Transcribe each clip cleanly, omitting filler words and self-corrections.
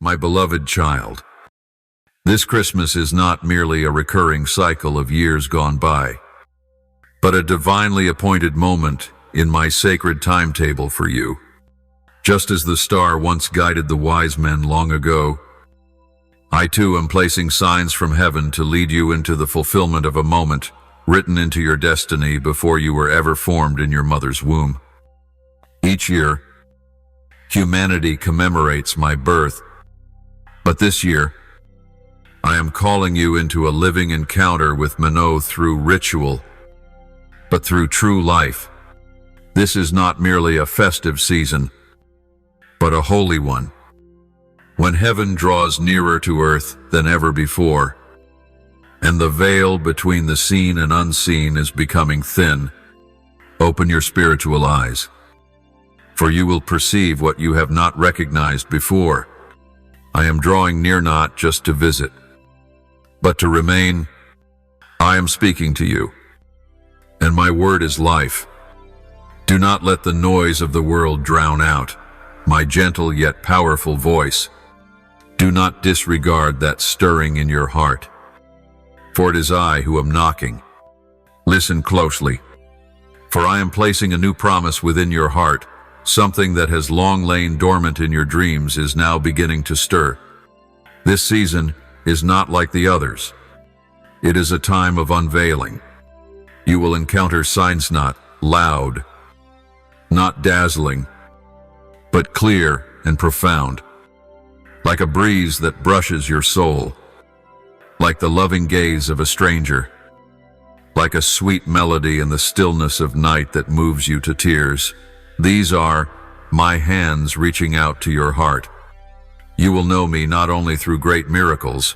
My beloved child, this Christmas is not merely a recurring cycle of years gone by, but a divinely appointed moment in my sacred timetable for you. Just as the star once guided the wise men long ago, I too am placing signs from heaven to lead you into the fulfillment of a moment written into your destiny before you were ever formed in your mother's womb. Each year, humanity commemorates my birth, but this year, I am calling you into a living encounter with Mano through ritual, but through true life. This is not merely a festive season, but a holy one, when heaven draws nearer to earth than ever before, and the veil between the seen and unseen is becoming thin. Open your spiritual eyes, for you will perceive what you have not recognized before. I am drawing near not just to visit, but to remain. I am speaking to you, and my word is life. Do not let the noise of the world drown out my gentle yet powerful voice. Do not disregard that stirring in your heart, for it is I who am knocking. Listen closely, for I am placing a new promise within your heart. Something that has long lain dormant in your dreams is now beginning to stir. This season is not like the others. It is a time of unveiling. You will encounter signs not loud, not dazzling, but clear and profound, like a breeze that brushes your soul, like the loving gaze of a stranger, like a sweet melody in the stillness of night that moves you to tears. These are my hands reaching out to your heart. You will know me not only through great miracles,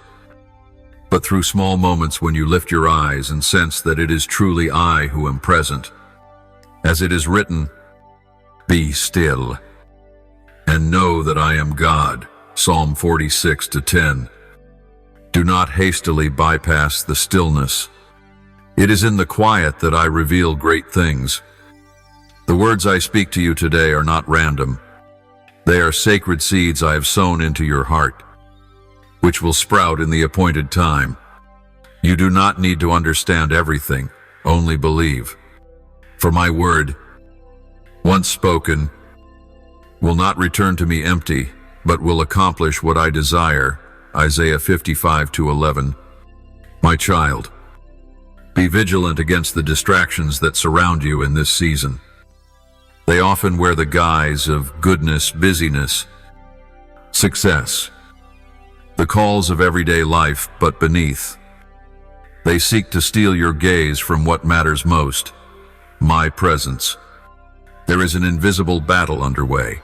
but through small moments when you lift your eyes and sense that it is truly I who am present. As it is written, "Be still and know that I am God." Psalm 46:10. Do not hastily bypass the stillness. It is in the quiet that I reveal great things. The words I speak to you today are not random. They are sacred seeds I have sown into your heart, which will sprout in the appointed time. You do not need to understand everything, only believe. For my word, once spoken, will not return to me empty, but will accomplish what I desire. Isaiah 55:11. My child, be vigilant against the distractions that surround you in this season. They often wear the guise of goodness, busyness, success, the calls of everyday life, but beneath, they seek to steal your gaze from what matters most, my presence. There is an invisible battle underway.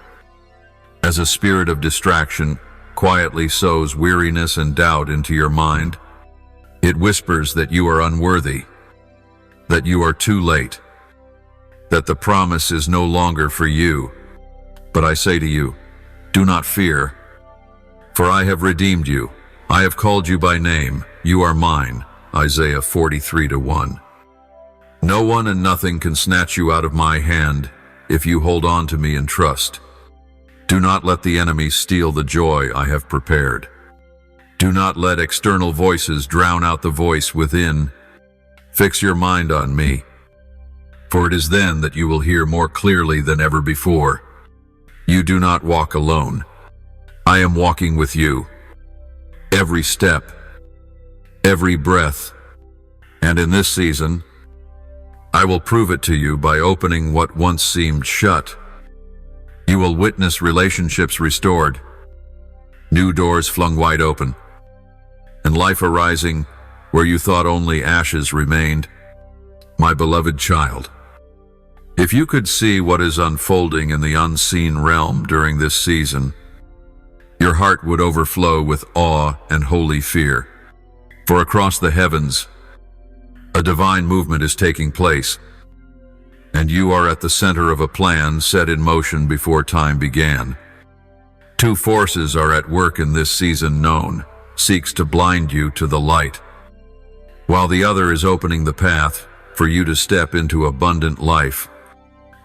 As a spirit of distraction quietly sows weariness and doubt into your mind, it whispers that you are unworthy, that you are too late, that the promise is no longer for you. But I say to you, do not fear, for I have redeemed you. I have called you by name. You are mine. Isaiah 43:1. No one and nothing can snatch you out of my hand if you hold on to me in trust. Do not let the enemy steal the joy I have prepared. Do not let external voices drown out the voice within. Fix your mind on me, for it is then that you will hear more clearly than ever before. You do not walk alone. I am walking with you, every step, every breath, and in this season, I will prove it to you by opening what once seemed shut. You will witness relationships restored, new doors flung wide open, and life arising where you thought only ashes remained. My beloved child, if you could see what is unfolding in the unseen realm during this season, your heart would overflow with awe and holy fear. For across the heavens, a divine movement is taking place, and you are at the center of a plan set in motion before time began. Two forces are at work in this season known, seeks to blind you to the light, while the other is opening the path for you to step into abundant life.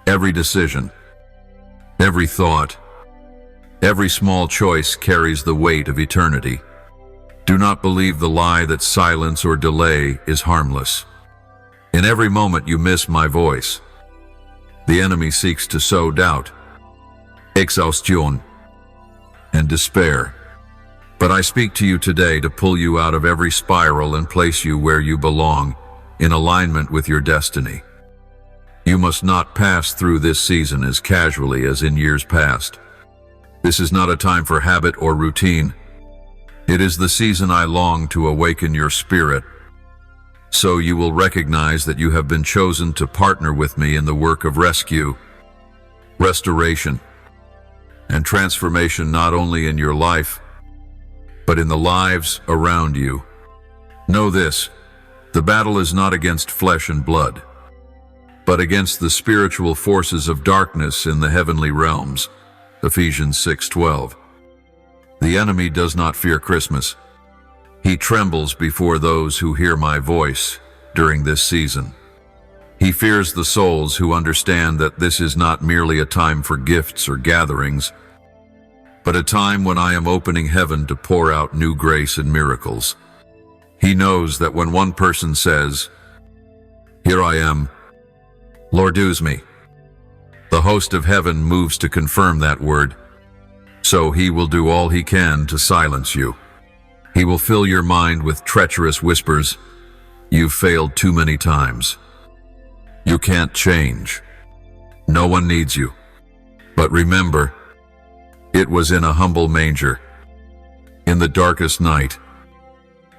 Every decision, every thought, Every small choice carries the weight of eternity. Do not believe the lie that silence or delay is harmless. In every moment you miss my voice, the enemy seeks to sow doubt, exhaustion, and despair. But I speak to you today to pull you out of every spiral and place you where you belong, in alignment with your destiny. You must not pass through this season as casually as in years past. This is not a time for habit or routine. It is the season I long to awaken your spirit, so you will recognize that you have been chosen to partner with me in the work of rescue, restoration, and transformation, not only in your life, but in the lives around you. Know this: the battle is not against flesh and blood, but against the spiritual forces of darkness in the heavenly realms. Ephesians 6:12. The enemy does not fear Christmas. He trembles before those who hear my voice during this season. He fears the souls who understand that this is not merely a time for gifts or gatherings, but a time when I am opening heaven to pour out new grace and miracles. He knows that when one person says, "Here I am, Lord, use me," the host of heaven moves to confirm that word. So he will do all he can to silence you. He will fill your mind with treacherous whispers. You've failed too many times. You can't change. No one needs you. But remember, it was in a humble manger, in the darkest night,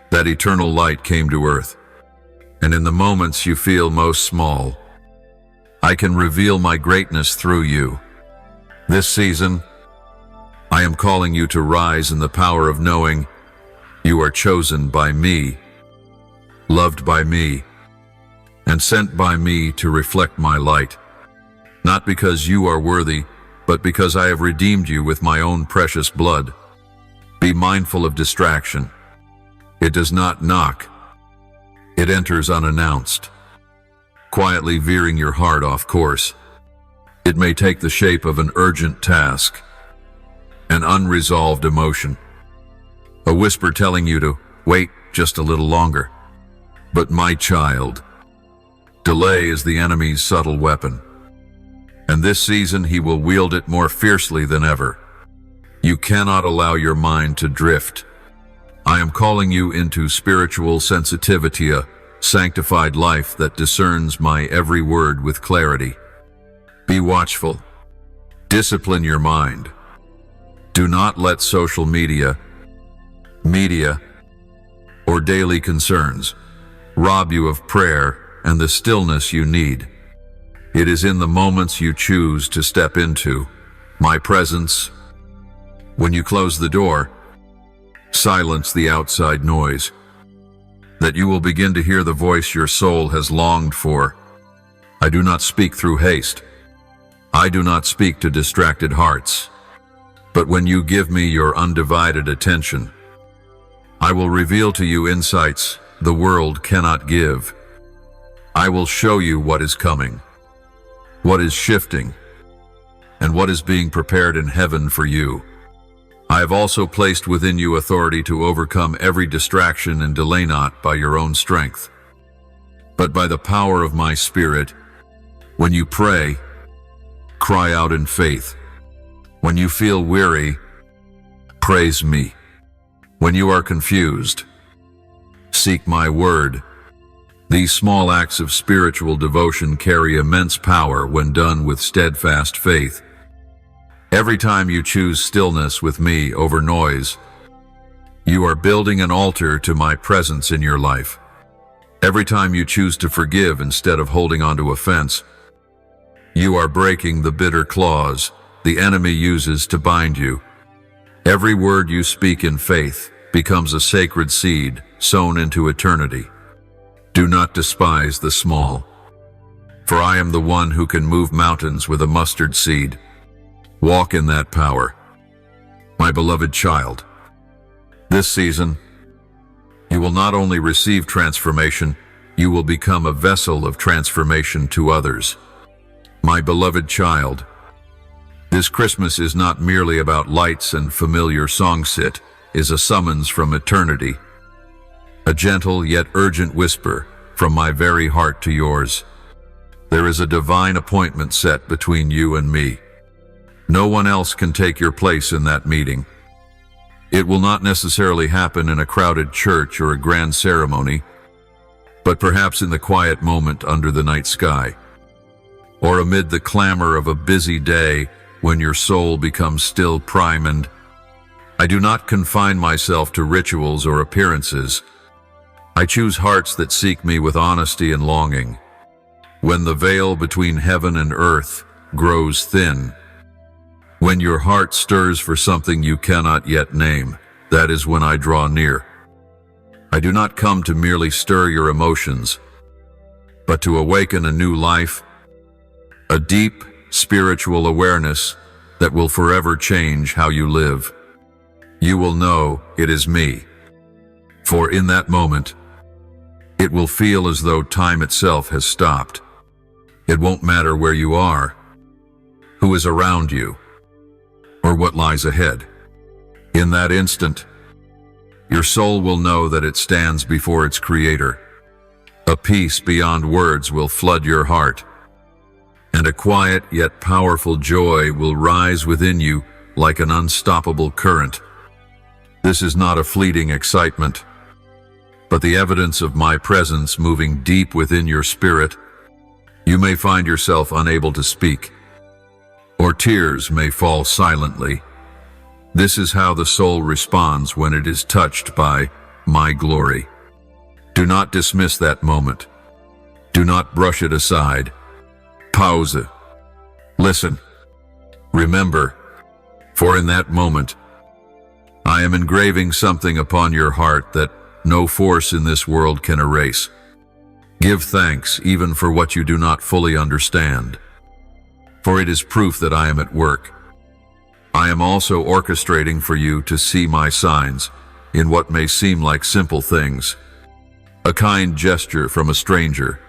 that eternal light came to earth. And in the moments you feel most small, I can reveal my greatness through you. This season, I am calling you to rise in the power of knowing you are chosen by me, loved by me, and sent by me to reflect my light. Not because you are worthy, but because I have redeemed you with my own precious blood. Be mindful of distraction. It does not knock. It enters unannounced, quietly veering your heart off course. It may take the shape of an urgent task, an unresolved emotion, a whisper telling you to wait just a little longer. But my child, delay is the enemy's subtle weapon, and this season he will wield it more fiercely than ever. You cannot allow your mind to drift. I am calling you into spiritual sensitivity, a sanctified life that discerns my every word with clarity. Be watchful. Discipline your mind. Do not let social media, or daily concerns rob you of prayer and the stillness you need. It is in the moments you choose to step into my presence. When you close the door, silence the outside noise, that you will begin to hear the voice your soul has longed for. I do not speak through haste. I do not speak to distracted hearts. But when you give me your undivided attention, I will reveal to you insights the world cannot give. I will show you what is coming, what is shifting, and what is being prepared in heaven for you. I have also placed within you authority to overcome every distraction and delay, not by your own strength, but by the power of my Spirit. When you pray, cry out in faith. When you feel weary, praise me. When you are confused, seek my word. These small acts of spiritual devotion carry immense power when done with steadfast faith. Every time you choose stillness with me over noise, you are building an altar to my presence in your life. Every time you choose to forgive instead of holding on to offense, you are breaking the bitter claws the enemy uses to bind you. Every word you speak in faith becomes a sacred seed sown into eternity. Do not despise the small, for I am the one who can move mountains with a mustard seed. Walk in that power, my beloved child. This season, you will not only receive transformation, you will become a vessel of transformation to others. My beloved child, This Christmas is not merely about lights and familiar songs. It is a summons from eternity, a gentle yet urgent whisper from my very heart to yours. There is a divine appointment set between you and me. No one else can take your place in that meeting. It will not necessarily happen in a crowded church or a grand ceremony, but perhaps in the quiet moment under the night sky, or amid the clamor of a busy day when your soul becomes still, and I do not confine myself to rituals or appearances. I choose hearts that seek me with honesty and longing. When the veil between heaven and earth grows thin, when your heart stirs for something you cannot yet name, that is when I draw near. I do not come to merely stir your emotions, but to awaken a new life, a deep spiritual awareness that will forever change how you live. You will know it is me, for in that moment, it will feel as though time itself has stopped. It won't matter where you are, who is around you, or what lies ahead. In that instant, your soul will know that it stands before its Creator. A peace beyond words will flood your heart, and a quiet yet powerful joy will rise within you like an unstoppable current. This is not a fleeting excitement, but the evidence of my presence moving deep within your spirit. You may find yourself unable to speak, or tears may fall silently. This is how the soul responds when it is touched by my glory. Do not dismiss that moment. Do not brush it aside. Pause. Listen. Remember, for in that moment, I am engraving something upon your heart that no force in this world can erase. Give thanks even for what you do not fully understand, for it is proof that I am at work. I am also orchestrating for you to see my signs in what may seem like simple things. A kind gesture from a stranger,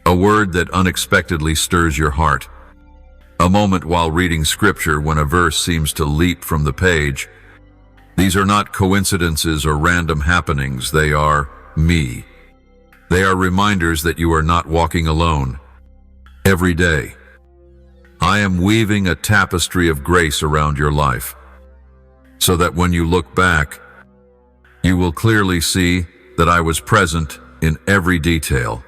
a word that unexpectedly stirs your heart, a moment while reading scripture when a verse seems to leap from the page. These are not coincidences or random happenings. They are me. They are reminders that you are not walking alone. Every day, I am weaving a tapestry of grace around your life, so that when you look back, you will clearly see that I was present in every detail.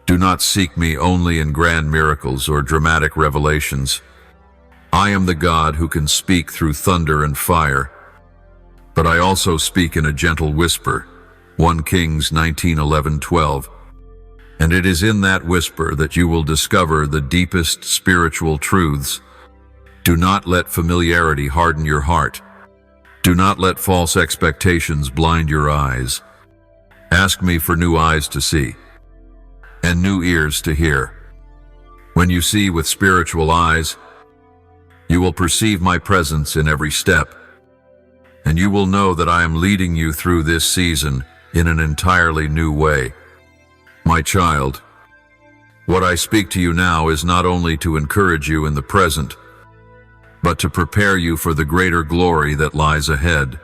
Do not seek me only in grand miracles or dramatic revelations. I am the God who can speak through thunder and fire, but I also speak in a gentle whisper. 1 Kings 19:11-12. And it is in that whisper that you will discover the deepest spiritual truths. Do not let familiarity harden your heart. Do not let false expectations blind your eyes. Ask me for new eyes to see and new ears to hear. When you see with spiritual eyes, you will perceive my presence in every step, and you will know that I am leading you through this season in an entirely new way. My child, what I speak to you now is not only to encourage you in the present, but to prepare you for the greater glory that lies ahead.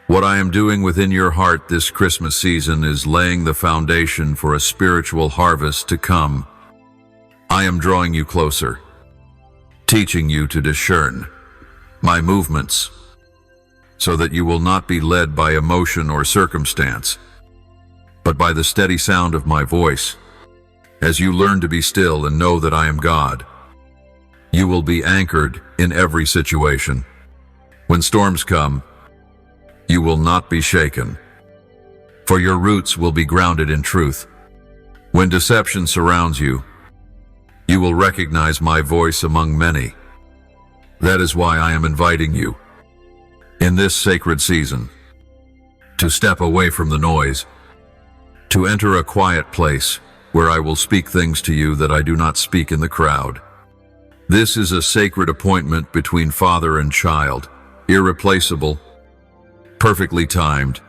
What I am doing within your heart this Christmas season is laying the foundation for a spiritual harvest to come. I am drawing you closer, teaching you to discern my movements, so that you will not be led by emotion or circumstance, but by the steady sound of my voice. As you learn to be still and know that I am God, you will be anchored in every situation. When storms come, you will not be shaken, for your roots will be grounded in truth. When deception surrounds you, you will recognize my voice among many. That is why I am inviting you, in this sacred season, to step away from the noise, to enter a quiet place where I will speak things to you that I do not speak in the crowd. This is a sacred appointment between father and child, irreplaceable, perfectly timed.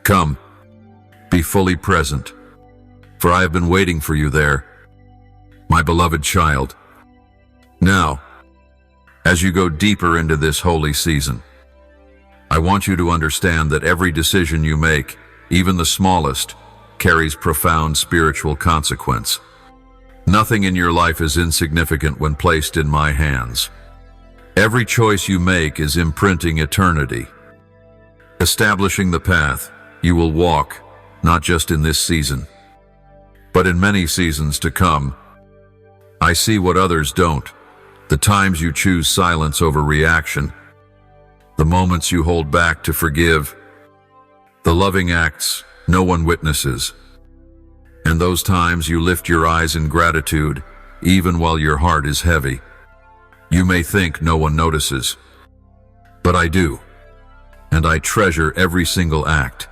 Come, be fully present, for I have been waiting for you there, my beloved child. Now, As you go deeper into this holy season, I want you to understand that every decision you make, even the smallest, carries profound spiritual consequence. Nothing in your life is insignificant when placed in my hands. Every choice you make is imprinting eternity, establishing the path you will walk, not just in this season, but in many seasons to come. I see what others don't, the times you choose silence over reaction, the moments you hold back to forgive, the loving acts no one witnesses, and those times you lift your eyes in gratitude, even while your heart is heavy. You may think no one notices, but I do, and I treasure every single act.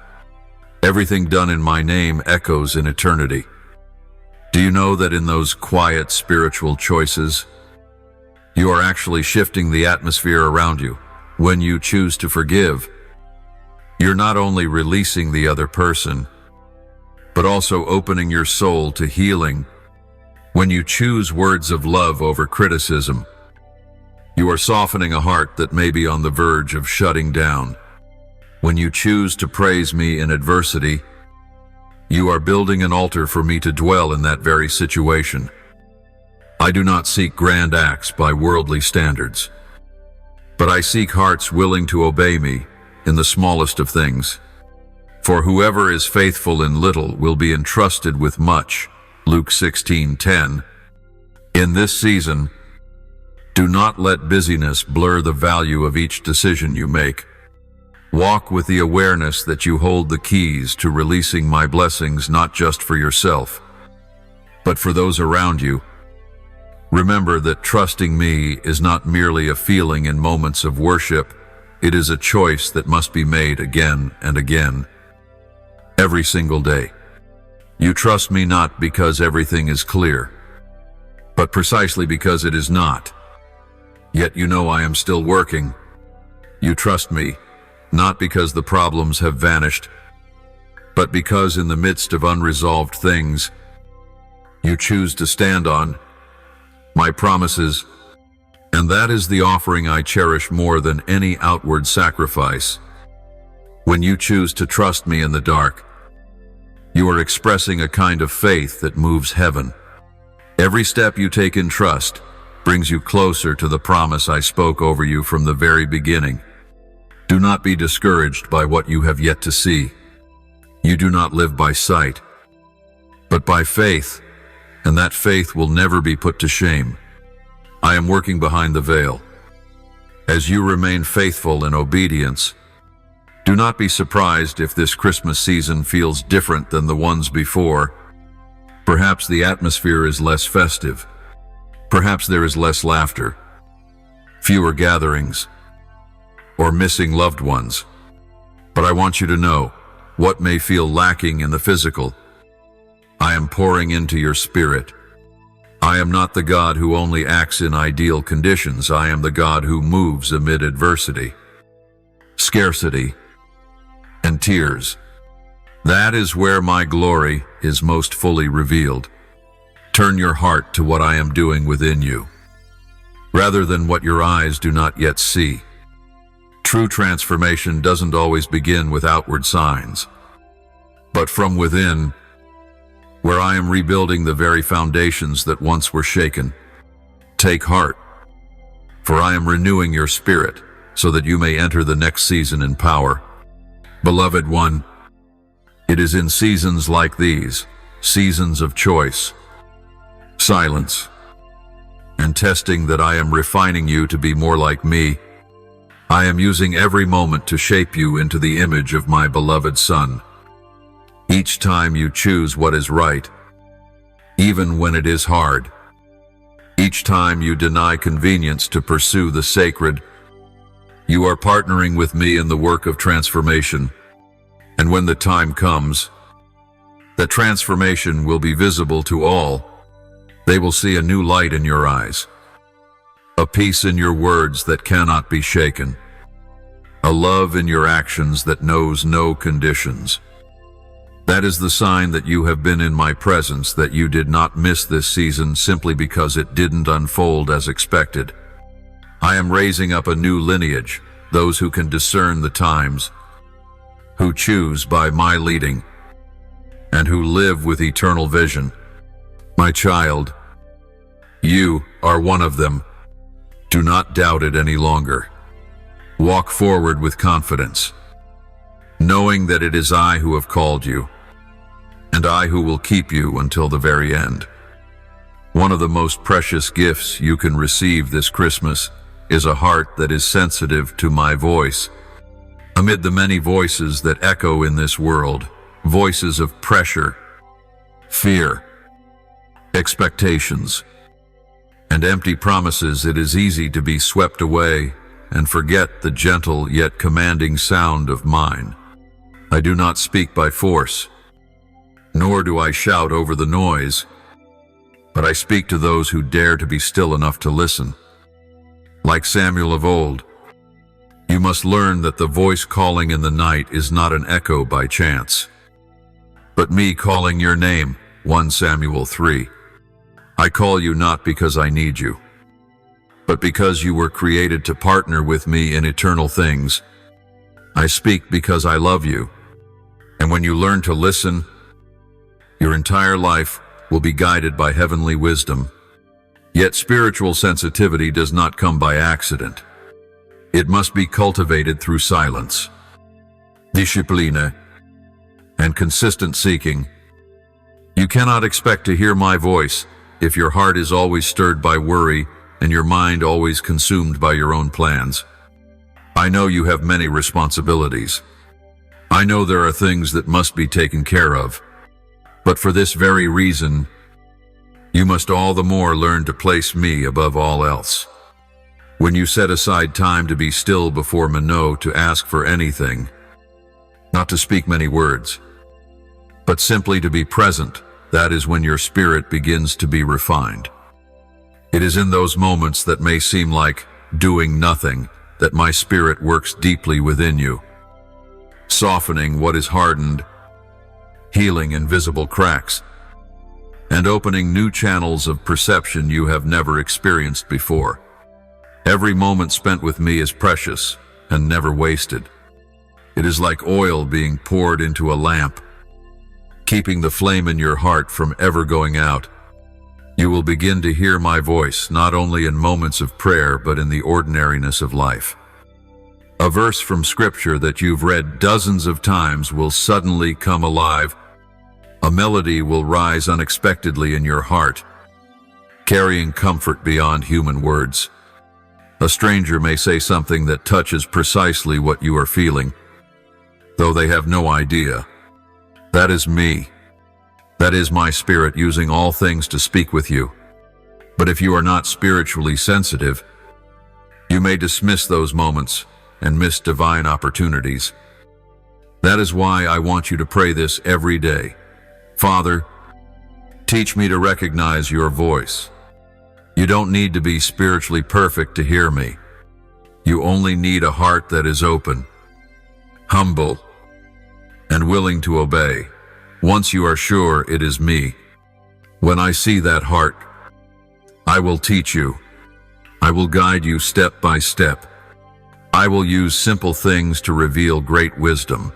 Everything done in my name echoes in eternity. Do you know that in those quiet spiritual choices, you are actually shifting the atmosphere around you? When you choose to forgive, you're not only releasing the other person, but also opening your soul to healing. When you choose words of love over criticism, you are softening a heart that may be on the verge of shutting down. When you choose to praise me in adversity, you are building an altar for me to dwell in that very situation. I do not seek grand acts by worldly standards, but I seek hearts willing to obey me in the smallest of things. For whoever is faithful in little will be entrusted with much. Luke 16:10. In this season, do not let busyness blur the value of each decision you make. Walk with the awareness that you hold the keys to releasing my blessings, not just for yourself, but for those around you. Remember that trusting me is not merely a feeling in moments of worship. It is a choice that must be made again and again, every single day. You trust me not because everything is clear, but precisely because it is not. Yet you know I am still working. You trust me, not because the problems have vanished, but because in the midst of unresolved things, you choose to stand on my promises, and that is the offering I cherish more than any outward sacrifice. When you choose to trust me in the dark, you are expressing a kind of faith that moves heaven. Every step you take in trust brings you closer to the promise I spoke over you from the very beginning. Do not be discouraged by what you have yet to see. You do not live by sight, but by faith, and that faith will never be put to shame. I am working behind the veil. As you remain faithful in obedience, do not be surprised if this Christmas season feels different than the ones before. Perhaps the atmosphere is less festive. Perhaps there is less laughter, fewer gatherings, or missing loved ones. But I want you to know, what may feel lacking in the physical, I am pouring into your spirit. I am not the God who only acts in ideal conditions. I am the God who moves amid adversity, scarcity, and tears. That is where my glory is most fully revealed. Turn your heart to what I am doing within you, rather than what your eyes do not yet see. True transformation doesn't always begin with outward signs, but from within, where I am rebuilding the very foundations that once were shaken. Take heart, for I am renewing your spirit so that you may enter the next season in power. Beloved one, it is in seasons like these, seasons of choice, silence, and testing, that I am refining you to be more like me. I am using every moment to shape you into the image of my beloved Son. Each time you choose what is right, even when it is hard, each time you deny convenience to pursue the sacred, you are partnering with me in the work of transformation. And when the time comes, the transformation will be visible to all. They will see a new light in your eyes, a peace in your words that cannot be shaken, a love in your actions that knows no conditions. That is the sign that you have been in my presence, that you did not miss this season simply because it didn't unfold as expected. I am raising up a new lineage, those who can discern the times, who choose by my leading, and who live with eternal vision. My child, you are one of them. Do not doubt it any longer. Walk forward with confidence, knowing that it is I who have called you, and I who will keep you until the very end. One of the most precious gifts you can receive this Christmas is a heart that is sensitive to my voice. Amid the many voices that echo in this world, voices of pressure, fear, expectations, and empty promises, it is easy to be swept away and forget the gentle yet commanding sound of mine. I do not speak by force, nor do I shout over the noise, but I speak to those who dare to be still enough to listen. Like Samuel of old, you must learn that the voice calling in the night is not an echo by chance, but me calling your name, 1 Samuel 3. I call you not because I need you, but because you were created to partner with me in eternal things. I speak because I love you, and when you learn to listen, your entire life will be guided by heavenly wisdom. Yet spiritual sensitivity does not come by accident. It must be cultivated through silence, discipline, and consistent seeking. You cannot expect to hear my voice if your heart is always stirred by worry and your mind always consumed by your own plans. I know you have many responsibilities. I know there are things that must be taken care of. But for this very reason, you must all the more learn to place me above all else. When you set aside time to be still before Mano, to ask for anything, not to speak many words, but simply to be present, that is when your spirit begins to be refined. It is in those moments that may seem like doing nothing that my spirit works deeply within you, softening what is hardened, healing invisible cracks, and opening new channels of perception you have never experienced before. Every moment spent with me is precious and never wasted. It is like oil being poured into a lamp, keeping the flame in your heart from ever going out. You will begin to hear my voice not only in moments of prayer, but in the ordinariness of life. A verse from Scripture that you've read dozens of times will suddenly come alive. A melody will rise unexpectedly in your heart, carrying comfort beyond human words. A stranger may say something that touches precisely what you are feeling, though they have no idea. That is me. That is my spirit using all things to speak with you. But if you are not spiritually sensitive, you may dismiss those moments and miss divine opportunities. That is why I want you to pray this every day. Father, teach me to recognize your voice. You don't need to be spiritually perfect to hear me. You only need a heart that is open, humble, and willing to obey. Once you are sure it is me, when I see that heart, I will teach you. I will guide you step by step. I will use simple things to reveal great wisdom.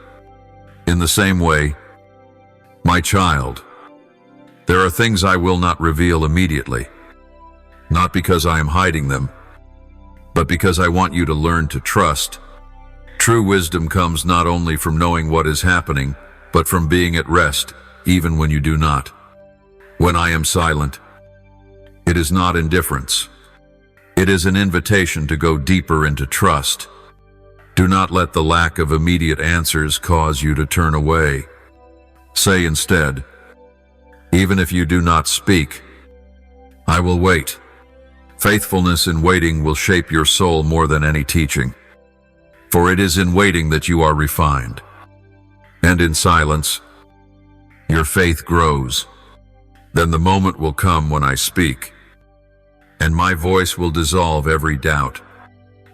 In the same way, my child, there are things I will not reveal immediately, not because I am hiding them, but because I want you to learn to trust. True wisdom comes not only from knowing what is happening, but from being at rest, even when you do not. When I am silent, it is not indifference. It is an invitation to go deeper into trust. Do not let the lack of immediate answers cause you to turn away. Say instead, even if you do not speak, I will wait. Faithfulness in waiting will shape your soul more than any teaching. For it is in waiting that you are refined. And in silence, your faith grows. Then the moment will come when I speak, and my voice will dissolve every doubt.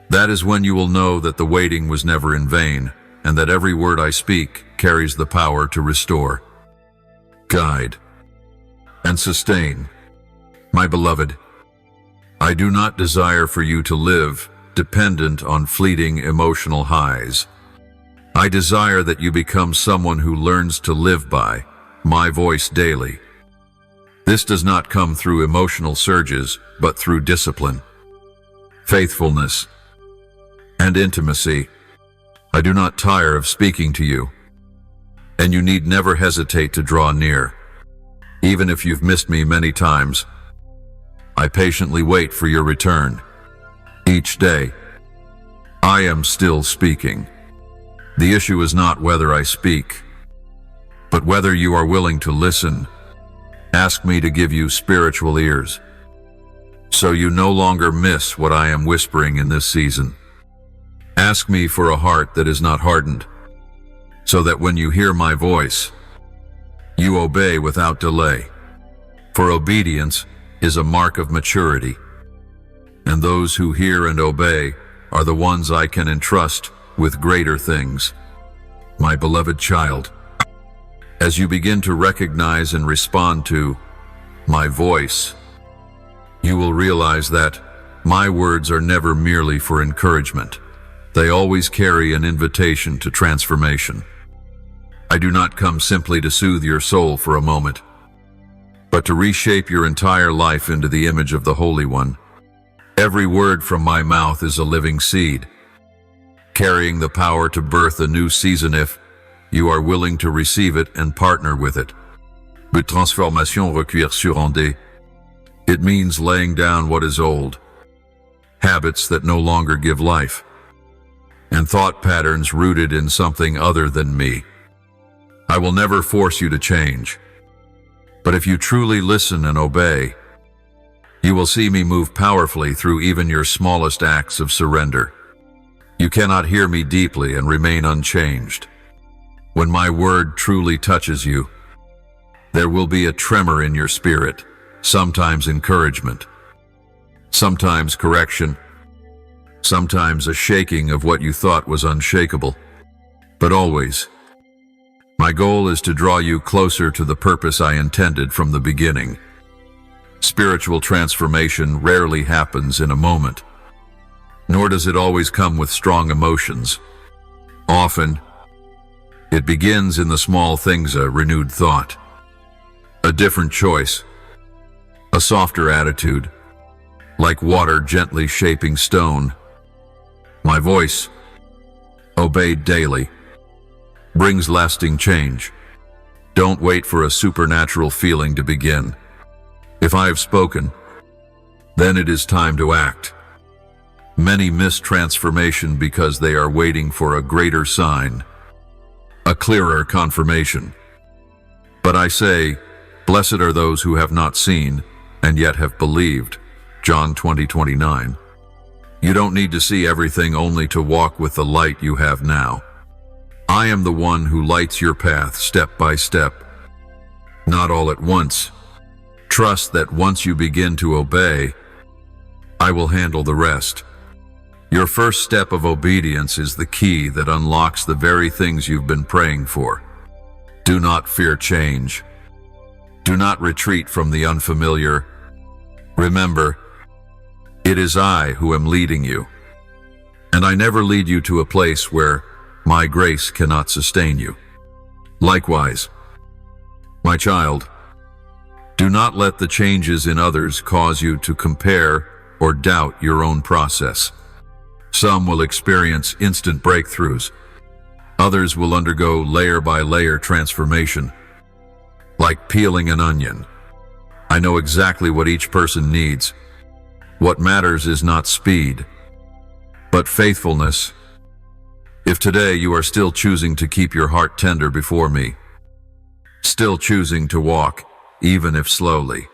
That is when you will know that the waiting was never in vain, and that every word I speak carries the power to restore, guide, and sustain. My beloved, I do not desire for you to live dependent on fleeting emotional highs. I desire that you become someone who learns to live by my voice daily. This does not come through emotional surges, but through discipline, faithfulness, and intimacy. I do not tire of speaking to you, and you need never hesitate to draw near. Even if you've missed me many times, I patiently wait for your return. Each day, I am still speaking. The issue is not whether I speak, but whether you are willing to listen. Ask me to give you spiritual ears, so you no longer miss what I am whispering in this season. Ask me for a heart that is not hardened, so that when you hear my voice, you obey without delay. For obedience is a mark of maturity, and those who hear and obey are the ones I can entrust with greater things. My beloved child, as you begin to recognize and respond to my voice, you will realize that my words are never merely for encouragement. They always carry an invitation to transformation. I do not come simply to soothe your soul for a moment, but to reshape your entire life into the image of the Holy One. Every word from my mouth is a living seed, carrying the power to birth a new season if you are willing to receive it and partner with it. De transformation recueillir sur onde. It means laying down what is old, habits that no longer give life, and thought patterns rooted in something other than me. I will never force you to change, but if you truly listen and obey, you will see me move powerfully through even your smallest acts of surrender. You cannot hear me deeply and remain unchanged. When my word truly touches you, there will be a tremor in your spirit, sometimes encouragement, sometimes correction, sometimes a shaking of what you thought was unshakable. But always, my goal is to draw you closer to the purpose I intended from the beginning. Spiritual transformation rarely happens in a moment, nor does it always come with strong emotions. Often, it begins in the small things: a renewed thought, a different choice, a softer attitude, like water gently shaping stone. My voice, obeyed daily, brings lasting change. Don't wait for a supernatural feeling to begin. If I have spoken, then it is time to act. Many miss transformation because they are waiting for a greater sign, a clearer confirmation. But I say, blessed are those who have not seen and yet have believed. John 20:29. You don't need to see everything, only to walk with the light you have now. I am the one who lights your path step by step, not all at once. Trust that once you begin to obey, I will handle the rest. Your first step of obedience is the key that unlocks the very things you've been praying for. Do not fear change. Do not retreat from the unfamiliar. Remember, it is I who am leading you, and I never lead you to a place where my grace cannot sustain you. Likewise, my child, do not let the changes in others cause you to compare or doubt your own process. Some will experience instant breakthroughs. Others will undergo layer by layer transformation, like peeling an onion. I know exactly what each person needs. What matters is not speed, but faithfulness. If today you are still choosing to keep your heart tender before me, still choosing to walk, even if slowly,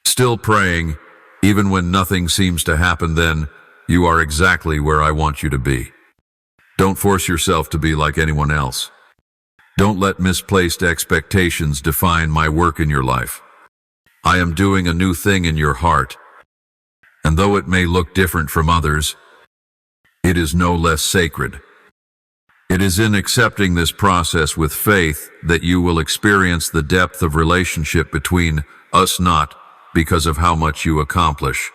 still praying, even when nothing seems to happen, then you are exactly where I want you to be. Don't force yourself to be like anyone else. Don't let misplaced expectations define my work in your life. I am doing a new thing in your heart, and though it may look different from others, it is no less sacred. It is in accepting this process with faith that you will experience the depth of relationship between us, not because of how much you accomplish,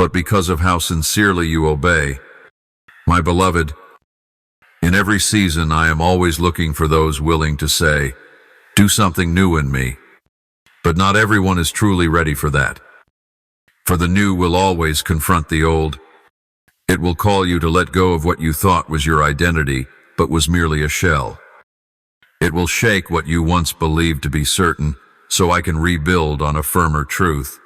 but because of how sincerely you obey. My beloved, in every season I am always looking for those willing to say, "Do something new in me." But not everyone is truly ready for that. For the new will always confront the old. It will call you to let go of what you thought was your identity, but was merely a shell. It will shake what you once believed to be certain, so I can rebuild on a firmer truth.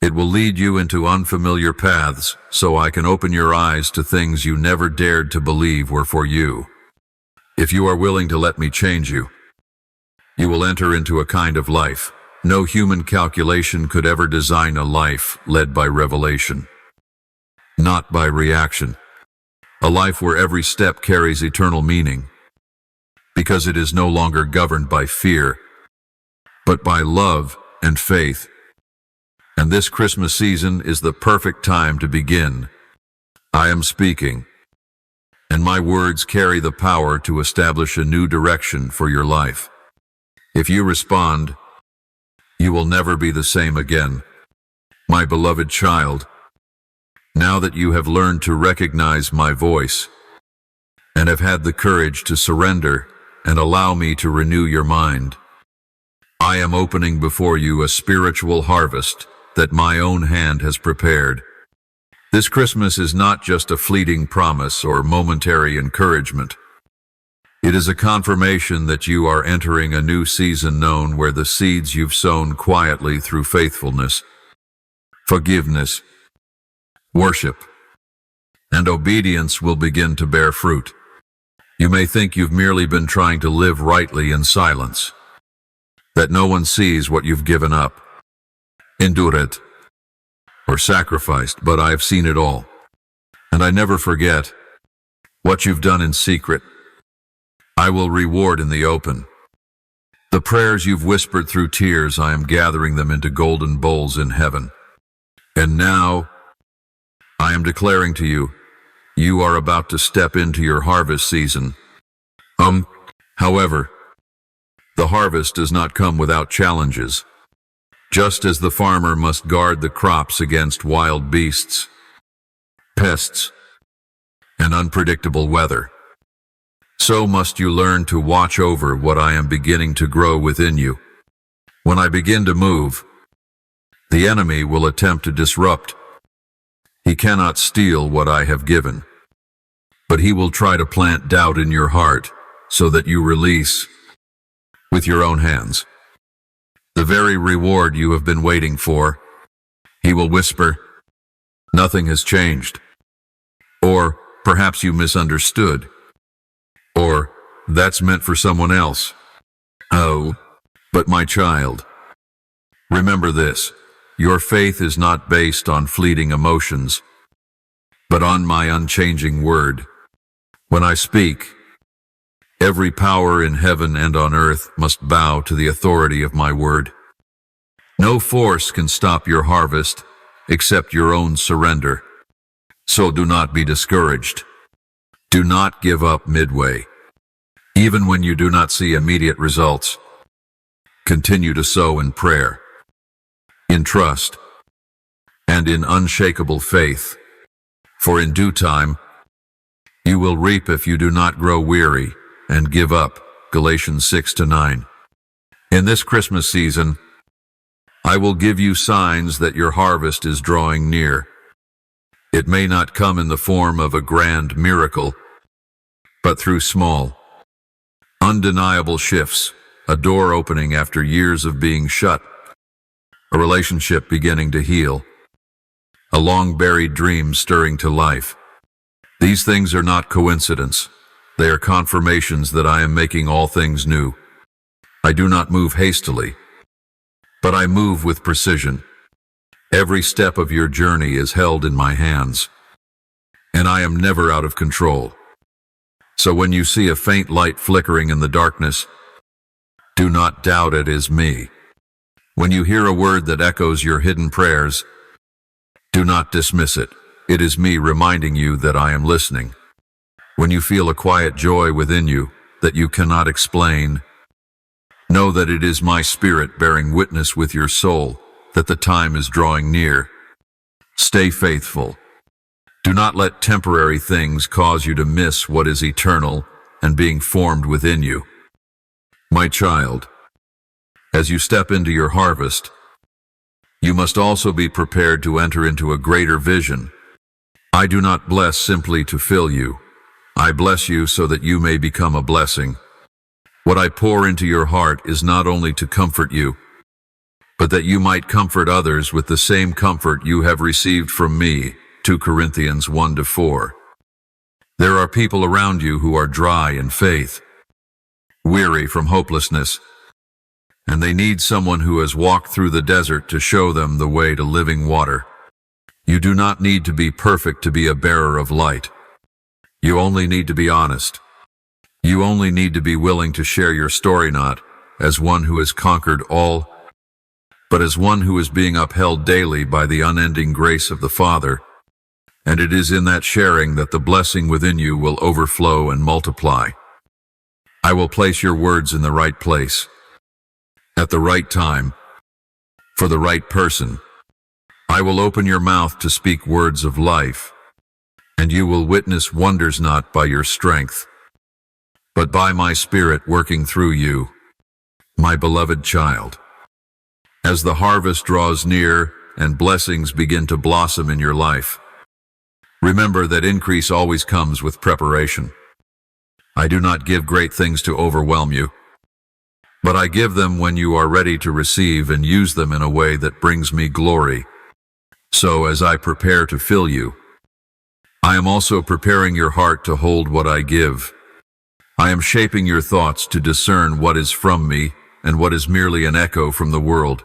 It will lead you into unfamiliar paths, so I can open your eyes to things you never dared to believe were for you. If you are willing to let me change you, you will enter into a kind of life. No human calculation could ever design a life led by revelation, not by reaction. A life where every step carries eternal meaning, because it is no longer governed by fear, but by love and faith. And this Christmas season is the perfect time to begin. I am speaking, and my words carry the power to establish a new direction for your life. If you respond, you will never be the same again. My beloved child, now that you have learned to recognize my voice and have had the courage to surrender and allow me to renew your mind, I am opening before you a spiritual harvest that my own hand has prepared. This Christmas is not just a fleeting promise or momentary encouragement. It is a confirmation that you are entering a new season known where the seeds you've sown quietly through faithfulness, forgiveness, worship, and obedience will begin to bear fruit. You may think you've merely been trying to live rightly in silence, that no one sees what you've given up, endured, or sacrificed, but I've seen it all. And I never forget what you've done in secret. I will reward in the open. The prayers you've whispered through tears, I am gathering them into golden bowls in heaven. And now, I am declaring to you, you are about to step into your harvest season. However, the harvest does not come without challenges. Just as the farmer must guard the crops against wild beasts, pests, and unpredictable weather, so must you learn to watch over what I am beginning to grow within you. When I begin to move, the enemy will attempt to disrupt. He cannot steal what I have given, but he will try to plant doubt in your heart so that you release with your own hands the very reward you have been waiting for. He will whisper, "Nothing has changed," or "Perhaps you misunderstood," or "That's meant for someone else." Oh, but my child, remember this. Your faith is not based on fleeting emotions, but on my unchanging word. When I speak, every power in heaven and on earth must bow to the authority of my word. No force can stop your harvest except your own surrender. So do not be discouraged. Do not give up midway. Even when you do not see immediate results, continue to sow in prayer, in trust, and in unshakable faith. For in due time, you will reap if you do not grow weary and give up. Galatians 6-9. In this Christmas season, I will give you signs that your harvest is drawing near. It may not come in the form of a grand miracle, but through small, undeniable shifts, a door opening after years of being shut, a relationship beginning to heal, a long-buried dream stirring to life. These things are not coincidence. They are confirmations that I am making all things new. I do not move hastily, but I move with precision. Every step of your journey is held in my hands, and I am never out of control. So when you see a faint light flickering in the darkness, do not doubt it is me. When you hear a word that echoes your hidden prayers, do not dismiss it. It is me reminding you that I am listening. When you feel a quiet joy within you that you cannot explain, know that it is my spirit bearing witness with your soul that the time is drawing near. Stay faithful. Do not let temporary things cause you to miss what is eternal and being formed within you. My child, as you step into your harvest, you must also be prepared to enter into a greater vision. I do not bless simply to fill you. I bless you so that you may become a blessing. What I pour into your heart is not only to comfort you, but that you might comfort others with the same comfort you have received from me. 2 Corinthians 1-4. There are people around you who are dry in faith, weary from hopelessness, and they need someone who has walked through the desert to show them the way to living water. You do not need to be perfect to be a bearer of light. You only need to be honest. You only need to be willing to share your story, not as one who has conquered all, but as one who is being upheld daily by the unending grace of the Father. And it is in that sharing that the blessing within you will overflow and multiply. I will place your words in the right place, at the right time, for the right person. I will open your mouth to speak words of life, and you will witness wonders not by your strength, but by my Spirit working through you, my beloved child. As the harvest draws near and blessings begin to blossom in your life, remember that increase always comes with preparation. I do not give great things to overwhelm you, but I give them when you are ready to receive and use them in a way that brings me glory. So as I prepare to fill you, I am also preparing your heart to hold what I give. I am shaping your thoughts to discern what is from me and what is merely an echo from the world.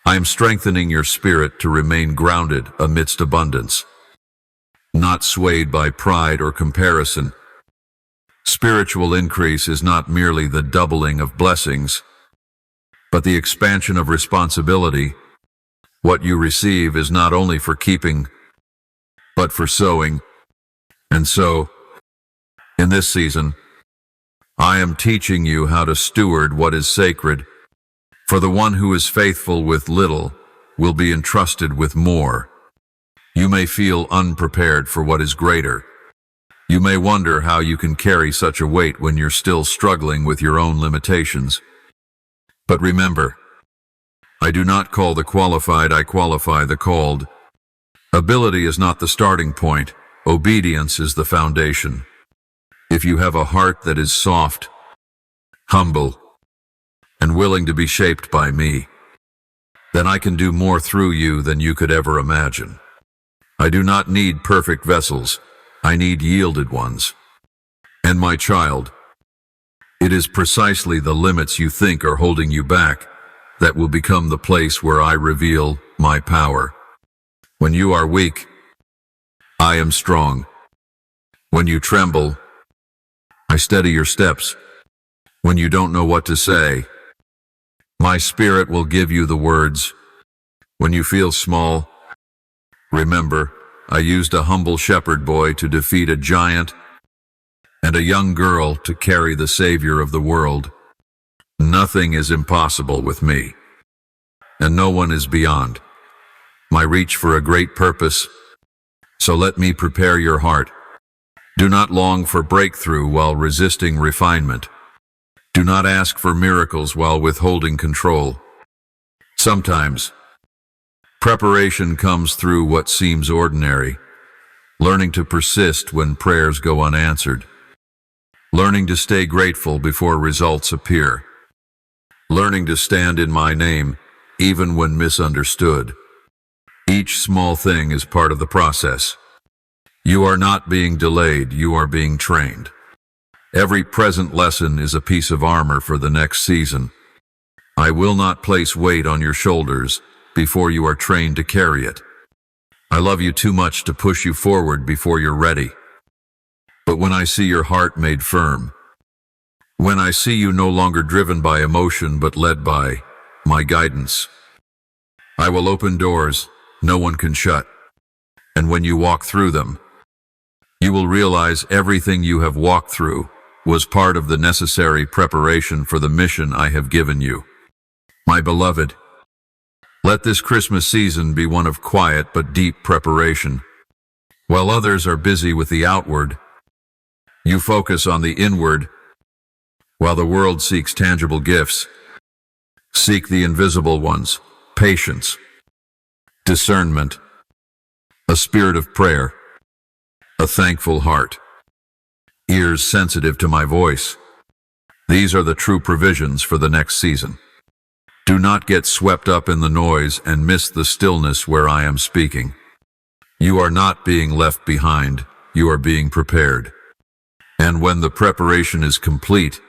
I am strengthening your spirit to remain grounded amidst abundance, not swayed by pride or comparison. Spiritual increase is not merely the doubling of blessings, but the expansion of responsibility. What you receive is not only for keeping, but for sowing. And so, in this season, I am teaching you how to steward what is sacred, for the one who is faithful with little will be entrusted with more. You may feel unprepared for what is greater. You may wonder how you can carry such a weight when you're still struggling with your own limitations. But remember, I do not call the qualified, I qualify the called. Ability is not the starting point. Obedience is the foundation. If you have a heart that is soft, humble, and willing to be shaped by me, then I can do more through you than you could ever imagine. I do not need perfect vessels. I need yielded ones. And my child, it is precisely the limits you think are holding you back that will become the place where I reveal my power. When you are weak, I am strong. When you tremble, I steady your steps. When you don't know what to say, my Spirit will give you the words. When you feel small, remember, I used a humble shepherd boy to defeat a giant and a young girl to carry the Savior of the world. Nothing is impossible with me, and no one is beyond my reach for a great purpose. So let me prepare your heart. Do not long for breakthrough while resisting refinement. Do not ask for miracles while withholding control. Sometimes, preparation comes through what seems ordinary, learning to persist when prayers go unanswered, learning to stay grateful before results appear, learning to stand in my name even when misunderstood. Each small thing is part of the process. You are not being delayed, you are being trained. Every present lesson is a piece of armor for the next season. I will not place weight on your shoulders before you are trained to carry it. I love you too much to push you forward before you're ready. But when I see your heart made firm, when I see you no longer driven by emotion but led by my guidance, I will open doors no one can shut. And when you walk through them, you will realize everything you have walked through was part of the necessary preparation for the mission I have given you. My beloved, Let this Christmas season be one of quiet but deep preparation. While others are busy with the outward, you focus on the inward. While the world seeks tangible gifts, seek the invisible ones: patience, discernment, a spirit of prayer, a thankful heart, ears sensitive to my voice. These are the true provisions for the next season. Do not get swept up in the noise and miss the stillness where I am speaking. You are not being left behind, you are being prepared. And when the preparation is complete,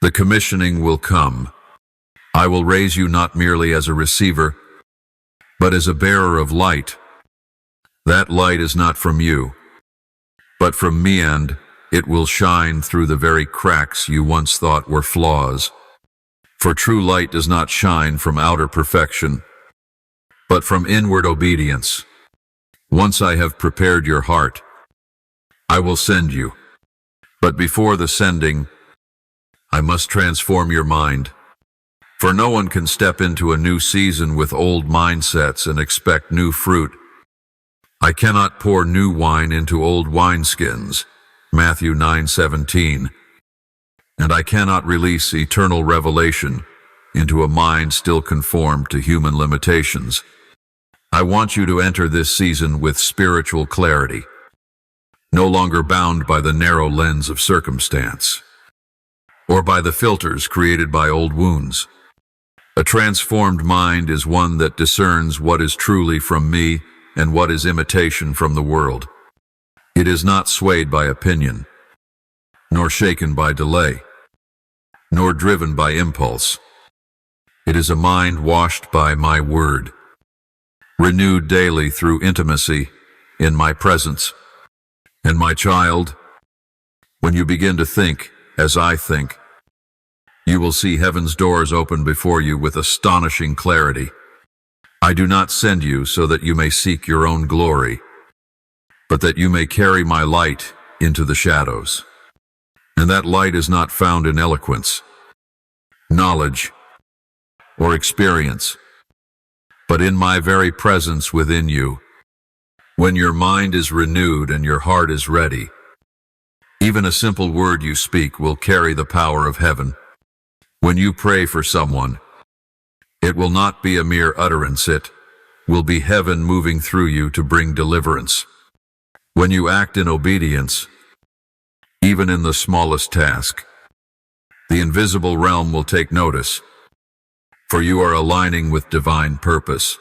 the commissioning will come. I will raise you not merely as a receiver, but as a bearer of light. That light is not from you, but from me, and it will shine through the very cracks you once thought were flaws. For true light does not shine from outer perfection, but from inward obedience. Once I have prepared your heart, I will send you. But before the sending, I must transform your mind. For no one can step into a new season with old mindsets and expect new fruit. I cannot pour new wine into old wineskins, Matthew 9:17. And I cannot release eternal revelation into a mind still conformed to human limitations. I want you to enter this season with spiritual clarity, no longer bound by the narrow lens of circumstance, or by the filters created by old wounds. A transformed mind is one that discerns what is truly from me and what is imitation from the world. It is not swayed by opinion, nor shaken by delay, nor driven by impulse. It is a mind washed by my word, renewed daily through intimacy in my presence. And my child, when you begin to think as I think, you will see heaven's doors open before you with astonishing clarity. I do not send you so that you may seek your own glory, but that you may carry my light into the shadows. And that light is not found in eloquence, knowledge, or experience, but in my very presence within you. When your mind is renewed and your heart is ready, even a simple word you speak will carry the power of heaven. When you pray for someone, it will not be a mere utterance, it will be heaven moving through you to bring deliverance. When you act in obedience, even in the smallest task, the invisible realm will take notice, for you are aligning with divine purpose.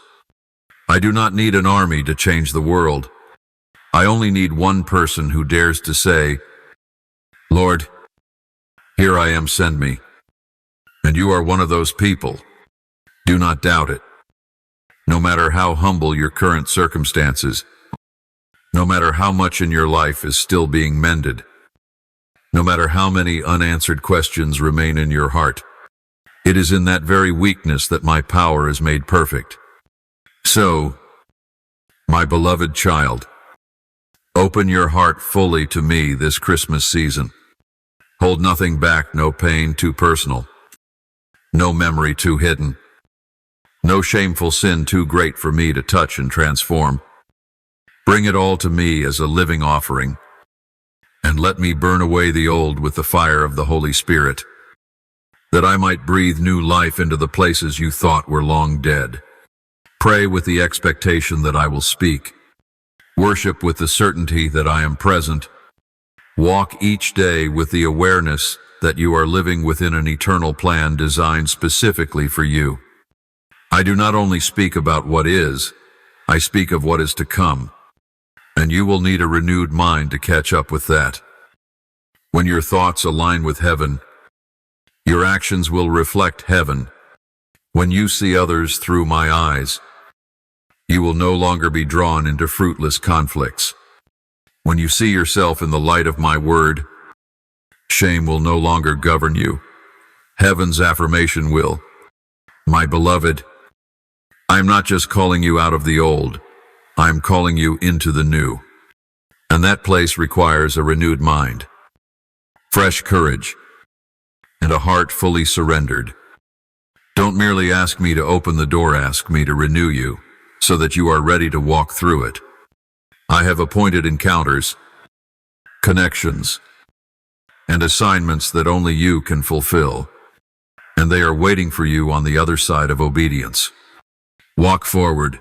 I do not need an army to change the world. I only need one person who dares to say, Lord, here I am, send me. And you are one of those people. Do not doubt it. No matter how humble your current circumstances, no matter how much in your life is still being mended, no matter how many unanswered questions remain in your heart, it is in that very weakness that my power is made perfect. So, my beloved child, open your heart fully to me this Christmas season. Hold nothing back, no pain too personal, no memory too hidden, no shameful sin too great for me to touch and transform. Bring it all to me as a living offering, and let me burn away the old with the fire of the Holy Spirit, that I might breathe new life into the places you thought were long dead. Pray with the expectation that I will speak. Worship with the certainty that I am present. Walk each day with the awareness that you are living within an eternal plan designed specifically for you. I do not only speak about what is, I speak of what is to come, and you will need a renewed mind to catch up with that. When your thoughts align with heaven, your actions will reflect heaven. When you see others through my eyes, you will no longer be drawn into fruitless conflicts. When you see yourself in the light of my word, shame will no longer govern you. Heaven's affirmation will. My beloved, I am not just calling you out of the old, I am calling you into the new. And that place requires a renewed mind, fresh courage, and a heart fully surrendered. Don't Don't merely ask me to open the door, ask me to renew you, so that you are ready to walk through it. I have appointed encounters, connections, and assignments that only you can fulfill, and they are waiting for you on the other side of obedience. Walk forward.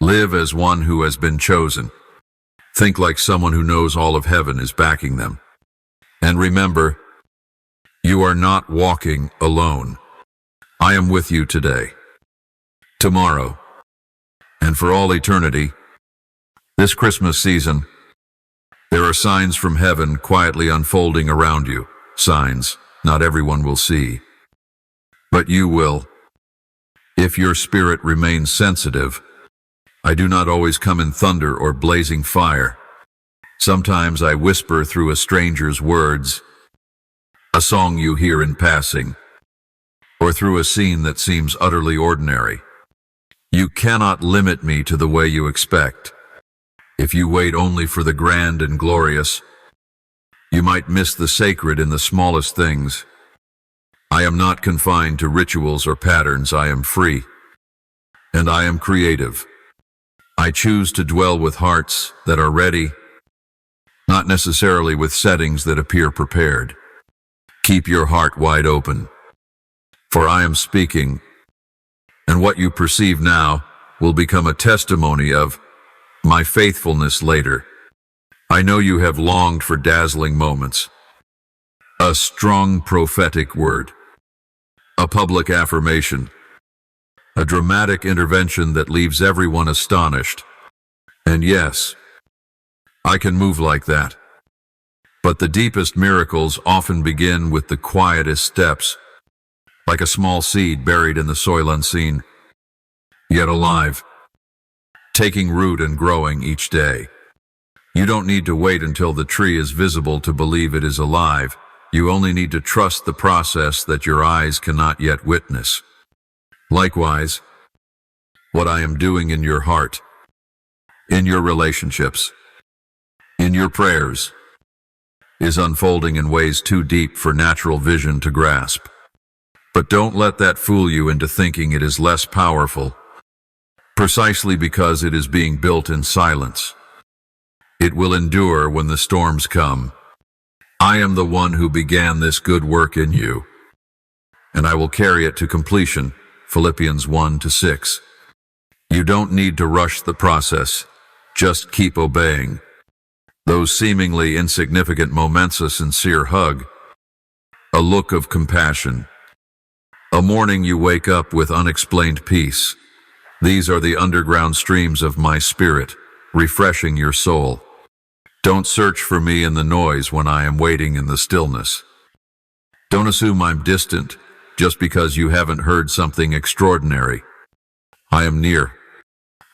Live as one who has been chosen. Think like someone who knows all of heaven is backing them. And remember, you are not walking alone. I am with you today, tomorrow, and for all eternity. This Christmas season, there are signs from heaven quietly unfolding around you. Signs not everyone will see, but you will. If your spirit remains sensitive, I do not always come in thunder or blazing fire. Sometimes I whisper through a stranger's words, a song you hear in passing, or through a scene that seems utterly ordinary. You cannot limit me to the way you expect. If you wait only for the grand and glorious, you might miss the sacred in the smallest things. I am not confined to rituals or patterns. I am free, and I am creative. I choose to dwell with hearts that are ready, not necessarily with settings that appear prepared. Keep your heart wide open, for I am speaking, and what you perceive now will become a testimony of my faithfulness later. I know you have longed for dazzling moments, a strong prophetic word, a public affirmation, a dramatic intervention that leaves everyone astonished. And yes, I can move like that. But the deepest miracles often begin with the quietest steps, like a small seed buried in the soil unseen, yet alive, taking root and growing each day. You don't need to wait until the tree is visible to believe it is alive. You only need to trust the process that your eyes cannot yet witness. Likewise, what I am doing in your heart, in your relationships, in your prayers, is unfolding in ways too deep for natural vision to grasp. But don't let that fool you into thinking it is less powerful, precisely because it is being built in silence. It will endure when the storms come. I am the one who began this good work in you, and I will carry it to completion. Philippians 1-6. You don't need to rush the process. Just keep obeying. Those seemingly insignificant moments, a sincere hug, a look of compassion, a morning you wake up with unexplained peace. These are the underground streams of my spirit, refreshing your soul. Don't search for me in the noise when I am waiting in the stillness. Don't assume I'm distant just because you haven't heard something extraordinary. I am near.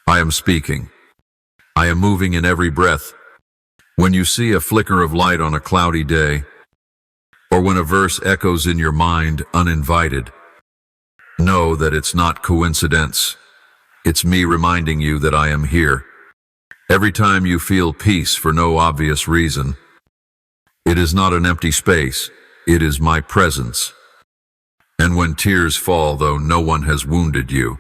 I am speaking. I am moving in every breath. When you see a flicker of light on a cloudy day, or when a verse echoes in your mind uninvited, know that it's not coincidence. It's me reminding you that I am here. Every time you feel peace for no obvious reason, it is not an empty space, it is my presence. And when tears fall, though no one has wounded you,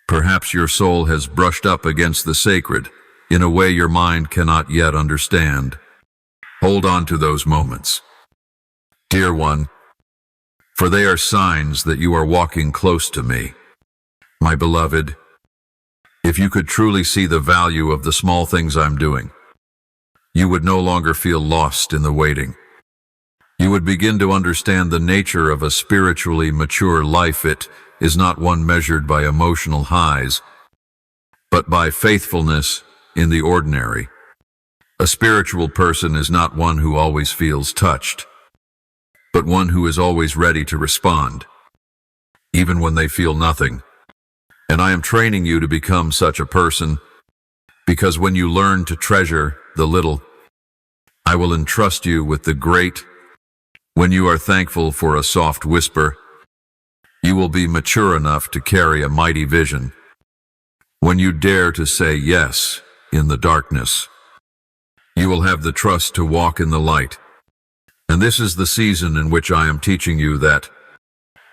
perhaps your soul has brushed up against the sacred in a way your mind cannot yet understand. Hold on to those moments, dear one, for they are signs that you are walking close to me. My beloved, if you could truly see the value of the small things I'm doing, you would no longer feel lost in the waiting. You would begin to understand the nature of a spiritually mature life. It is not one measured by emotional highs, but by faithfulness in the ordinary. A spiritual person is not one who always feels touched, but one who is always ready to respond, even when they feel nothing. And I am training you to become such a person, because when you learn to treasure the little, I will entrust you with the great. When you are thankful for a soft whisper, you will be mature enough to carry a mighty vision. When you dare to say yes in the darkness, you will have the trust to walk in the light. And this is the season in which I am teaching you that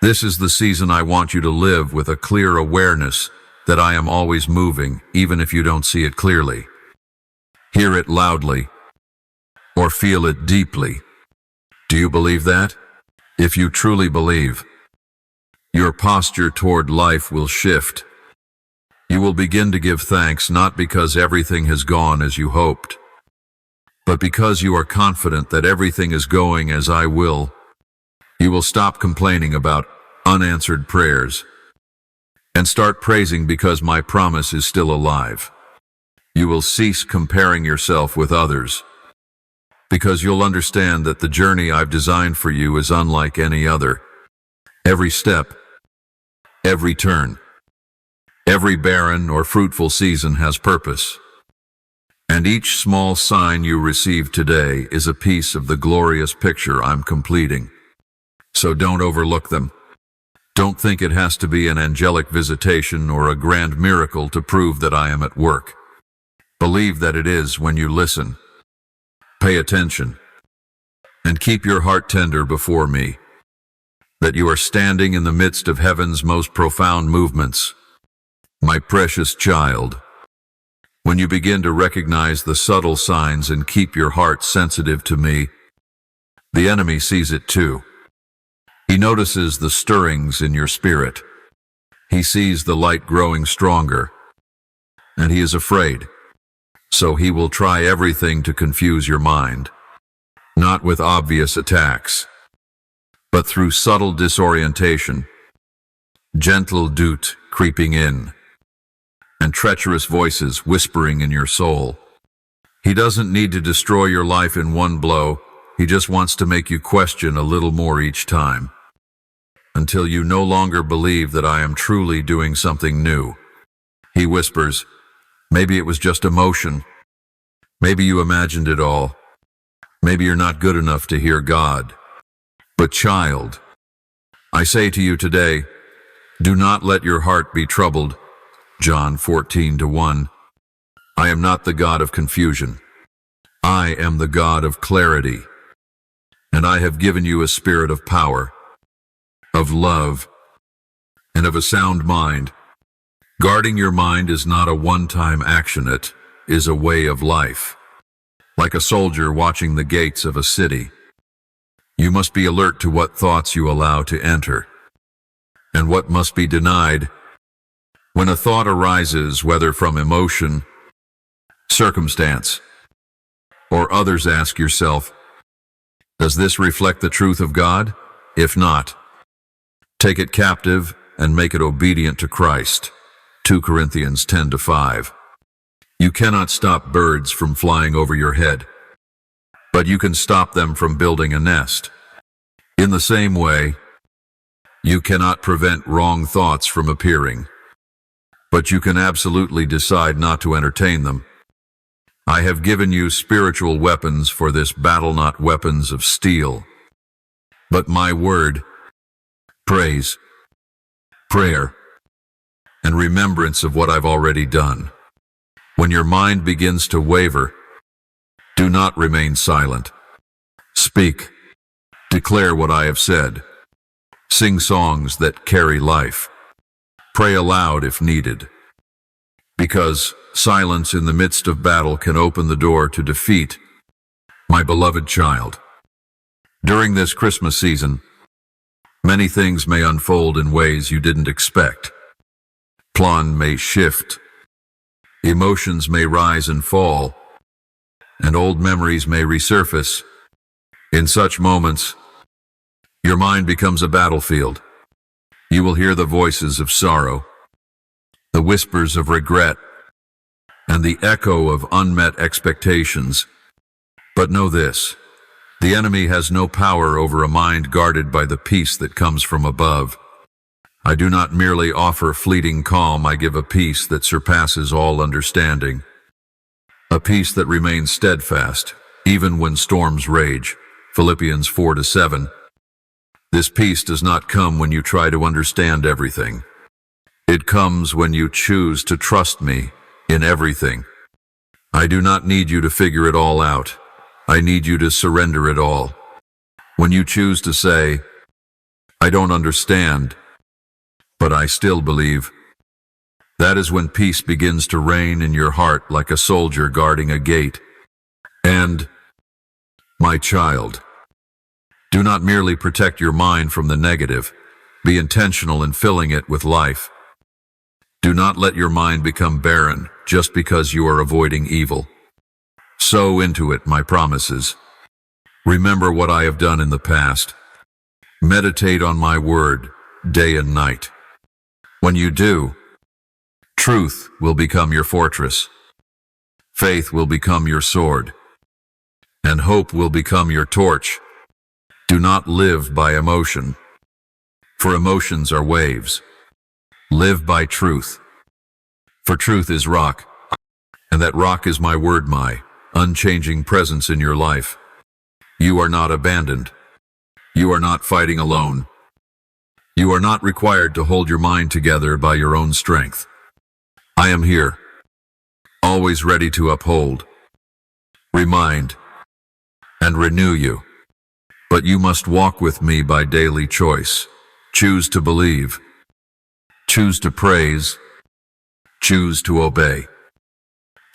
This is the season I want you to live with a clear awareness that I am always moving, even if you don't see it clearly. Hear it loudly, or feel it deeply. Do you believe that? If you truly believe, your posture toward life will shift. You will begin to give thanks not because everything has gone as you hoped, but because you are confident that everything is going as I will. You will stop complaining about unanswered prayers and start praising because my promise is still alive. You will cease comparing yourself with others because you'll understand that the journey I've designed for you is unlike any other. Every step, every turn, every barren or fruitful season has purpose. And each small sign you receive today is a piece of the glorious picture I'm completing. So don't overlook them. Don't think it has to be an angelic visitation or a grand miracle to prove that I am at work. Believe that it is when you listen. Pay attention. And keep your heart tender before me. That you are standing in the midst of heaven's most profound movements. My precious child. When you begin to recognize the subtle signs and keep your heart sensitive to me, the enemy sees it too. He notices the stirrings in your spirit. He sees the light growing stronger, and he is afraid. So he will try everything to confuse your mind, not with obvious attacks, but through subtle disorientation, gentle doubt creeping in, and treacherous voices whispering in your soul. He doesn't need to destroy your life in one blow. He just wants to make you question a little more each time, until you no longer believe that I am truly doing something new. He whispers, maybe it was just emotion. Maybe you imagined it all. Maybe you're not good enough to hear God. But child, I say to you today, do not let your heart be troubled. John 14:1. I am not the God of confusion. I am the God of clarity. And I have given you a spirit of power, of love, and of a sound mind. Guarding your mind is not a one-time action, it is a way of life. Like a soldier watching the gates of a city, you must be alert to what thoughts you allow to enter, and what must be denied. When a thought arises, whether from emotion, circumstance, or others, ask yourself, does this reflect the truth of God? If not, take it captive and make it obedient to Christ. 2 Corinthians 10:5. You cannot stop birds from flying over your head, but you can stop them from building a nest. In the same way, you cannot prevent wrong thoughts from appearing, but you can absolutely decide not to entertain them. I have given you spiritual weapons for this battle, not weapons of steel, but my word, praise, prayer, and remembrance of what I've already done. When your mind begins to waver, do not remain silent. Speak, declare what I have said. Sing songs that carry life. Pray aloud if needed, because silence in the midst of battle can open the door to defeat. My beloved child, during this Christmas season, many things may unfold in ways you didn't expect. Plans may shift, emotions may rise and fall, and old memories may resurface. In such moments, your mind becomes a battlefield. You will hear the voices of sorrow, the whispers of regret, and the echo of unmet expectations. But know this, the enemy has no power over a mind guarded by the peace that comes from above. I do not merely offer fleeting calm, I give a peace that surpasses all understanding. A peace that remains steadfast, even when storms rage. Philippians 4:7. This peace does not come when you try to understand everything. It comes when you choose to trust me in everything. I do not need you to figure it all out. I need you to surrender it all. When you choose to say, I don't understand, but I still believe. That is when peace begins to reign in your heart like a soldier guarding a gate. And, my child, do not merely protect your mind from the negative. Be intentional in filling it with life. Do not let your mind become barren just because you are avoiding evil. Sow into it my promises. Remember what I have done in the past. Meditate on my word day and night. When you do, truth will become your fortress. Faith will become your sword. And hope will become your torch. Do not live by emotion, for emotions are waves. Live by truth, for truth is rock, and that rock is my word, my unchanging presence in your life. You are not abandoned. You are not fighting alone. You are not required to hold your mind together by your own strength. I am here, always ready to uphold, remind, and renew you. But you must walk with me by daily choice. Choose to believe. Choose to praise. Choose to obey.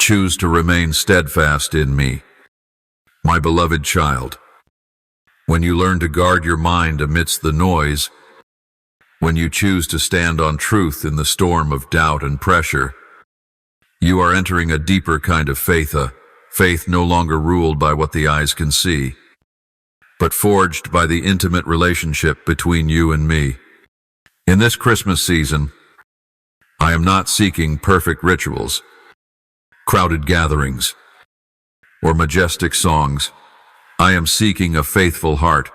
Choose to remain steadfast in me. My beloved child, when you learn to guard your mind amidst the noise, when you choose to stand on truth in the storm of doubt and pressure, you are entering a deeper kind of faith, a faith no longer ruled by what the eyes can see, but forged by the intimate relationship between you and me. In this Christmas season, I am not seeking perfect rituals, crowded gatherings, or majestic songs. I am seeking a faithful heart,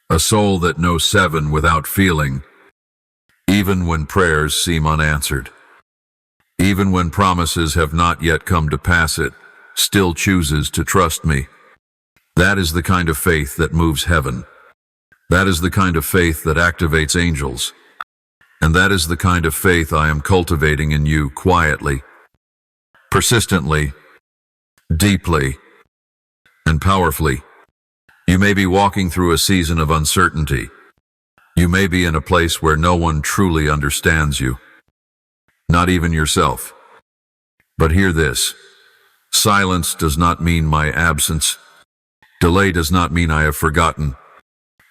a soul that knows seven without feeling, even when prayers seem unanswered. Even when promises have not yet come to pass, it still chooses to trust me. That is the kind of faith that moves heaven. That is the kind of faith that activates angels. And that is the kind of faith I am cultivating in you quietly, persistently, deeply, and powerfully. You may be walking through a season of uncertainty. You may be in a place where no one truly understands you, not even yourself. But hear this. Silence does not mean my absence. Delay does not mean I have forgotten.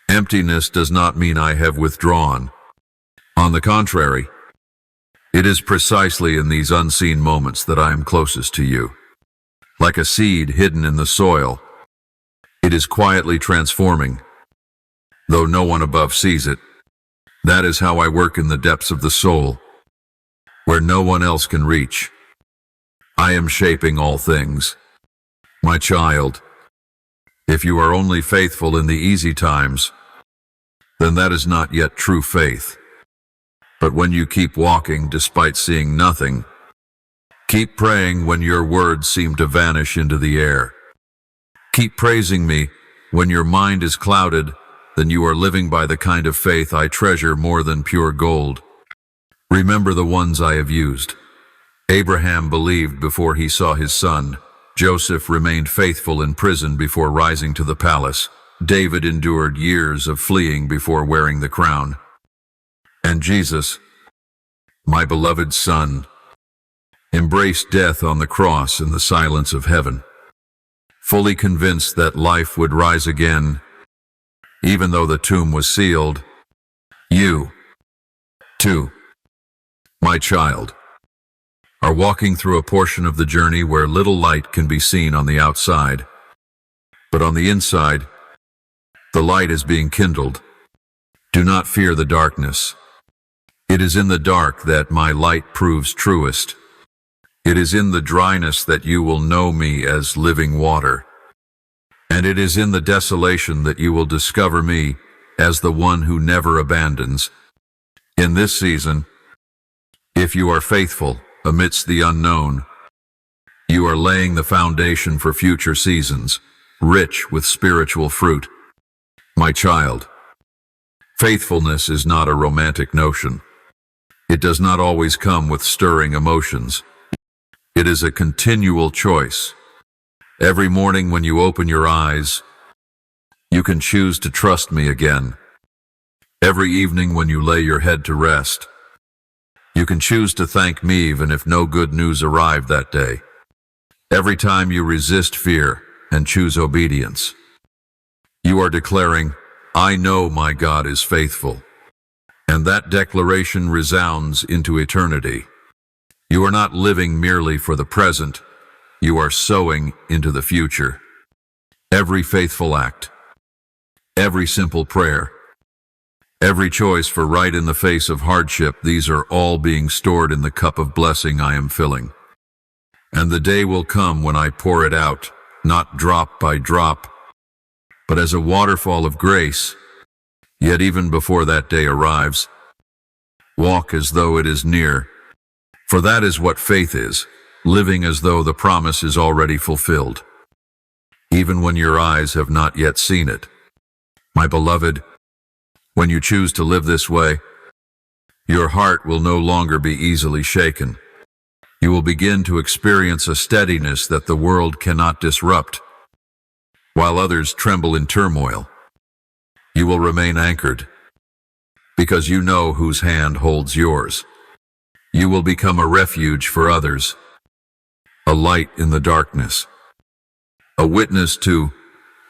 Emptiness does not mean I have withdrawn. On the contrary, it is precisely in these unseen moments that I am closest to you. Like a seed hidden in the soil, it is quietly transforming, though no one above sees it. That is how I work in the depths of the soul, where no one else can reach. I am shaping all things. My child, if you are only faithful in the easy times, then that is not yet true faith. But when you keep walking despite seeing nothing, keep praying when your words seem to vanish into the air, keep praising me when your mind is clouded, then you are living by the kind of faith I treasure more than pure gold. Remember the ones I have used. Abraham believed before he saw his son. Joseph remained faithful in prison before rising to the palace. David endured years of fleeing before wearing the crown. And Jesus, my beloved son, embraced death on the cross in the silence of heaven, fully convinced that life would rise again, even though the tomb was sealed. You, too, my child, are walking through a portion of the journey where little light can be seen on the outside, but on the inside, the light is being kindled. Do not fear the darkness. It is in the dark that my light proves truest. It is in the dryness that you will know me as living water. And it is in the desolation that you will discover me as the one who never abandons. In this season, if you are faithful amidst the unknown, you are laying the foundation for future seasons, rich with spiritual fruit. My child, faithfulness is not a romantic notion. It does not always come with stirring emotions. It is a continual choice. Every morning when you open your eyes, you can choose to trust me again. Every evening when you lay your head to rest, you can choose to thank me even if no good news arrived that day. Every time you resist fear and choose obedience, you are declaring, I know my God is faithful. And that declaration resounds into eternity. You are not living merely for the present, you are sowing into the future. Every faithful act, every simple prayer, every choice for right in the face of hardship, these are all being stored in the cup of blessing I am filling. And the day will come when I pour it out, not drop by drop, but as a waterfall of grace. Yet even before that day arrives, walk as though it is near, for that is what faith is, living as though the promise is already fulfilled, even when your eyes have not yet seen it. My beloved, when you choose to live this way, your heart will no longer be easily shaken. You will begin to experience a steadiness that the world cannot disrupt. While others tremble in turmoil, you will remain anchored, because you know whose hand holds yours. You will become a refuge for others, a light in the darkness, a witness to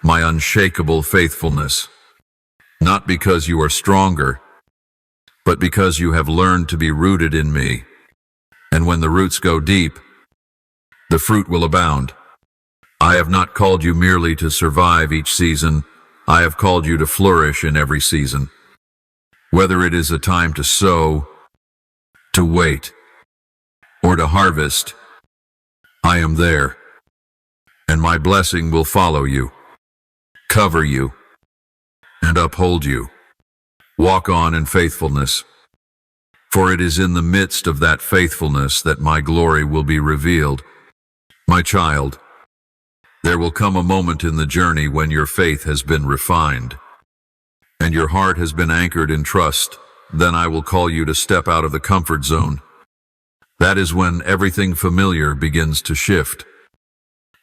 my unshakable faithfulness, not because you are stronger, but because you have learned to be rooted in me. And when the roots go deep, the fruit will abound. I have not called you merely to survive each season. I have called you to flourish in every season. Whether it is a time to sow, to wait, or to harvest, I am there, and my blessing will follow you, cover you, and uphold you. Walk on in faithfulness, for it is in the midst of that faithfulness that my glory will be revealed. My child, there will come a moment in the journey when your faith has been refined, and your heart has been anchored in trust. Then I will call you to step out of the comfort zone. That is when everything familiar begins to shift.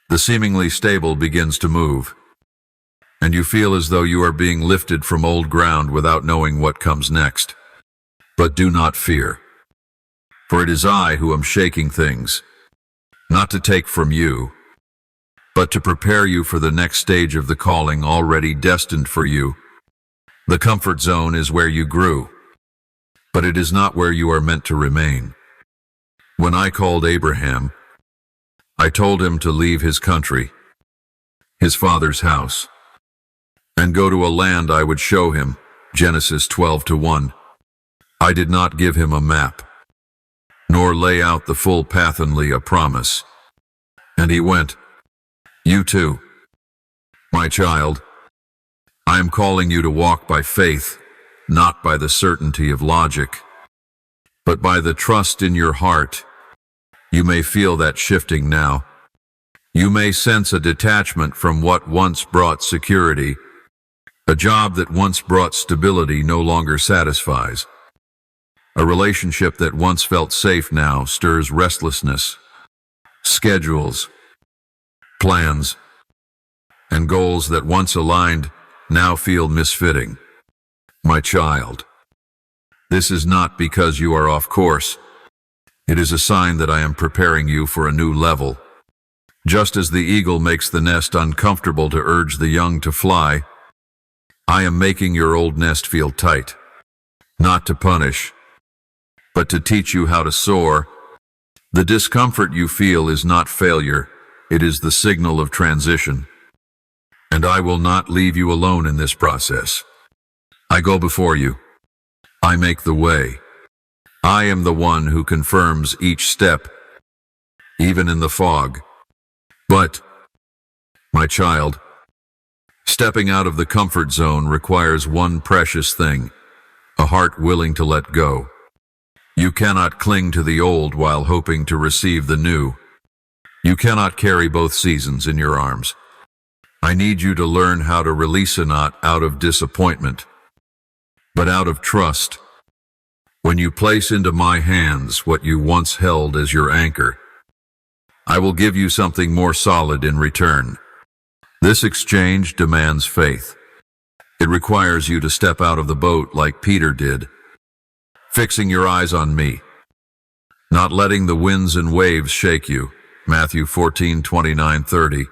The seemingly stable begins to move, and you feel as though you are being lifted from old ground without knowing what comes next. But do not fear, for it is I who am shaking things, not to take from you, but to prepare you for the next stage of the calling already destined for you. The comfort zone is where you grew, but it is not where you are meant to remain. When I called Abraham, I told him to leave his country, his father's house, and go to a land I would show him. Genesis 12:1. I did not give him a map, nor lay out the full path, only a promise. And he went. You too, my child, I am calling you to walk by faith, not by the certainty of logic, but by the trust in your heart. You may feel that shifting now. You may sense a detachment from what once brought security. A job that once brought stability no longer satisfies. A relationship that once felt safe now stirs restlessness. Schedules, plans, and goals that once aligned now feel misfitting. My child, this is not because you are off course. It is a sign that I am preparing you for a new level. Just as the eagle makes the nest uncomfortable to urge the young to fly, I am making your old nest feel tight, not to punish, but to teach you how to soar. The discomfort you feel is not failure, it is the signal of transition. And I will not leave you alone in this process. I go before you. I make the way. I am the one who confirms each step, even in the fog. But, my child, stepping out of the comfort zone requires one precious thing, a heart willing to let go. You cannot cling to the old while hoping to receive the new. You cannot carry both seasons in your arms. I need you to learn how to release a knot out of disappointment, but out of trust. When you place into my hands what you once held as your anchor, I will give you something more solid in return. This exchange demands faith. It requires you to step out of the boat like Peter did, fixing your eyes on me, not letting the winds and waves shake you. Matthew 14:29-30.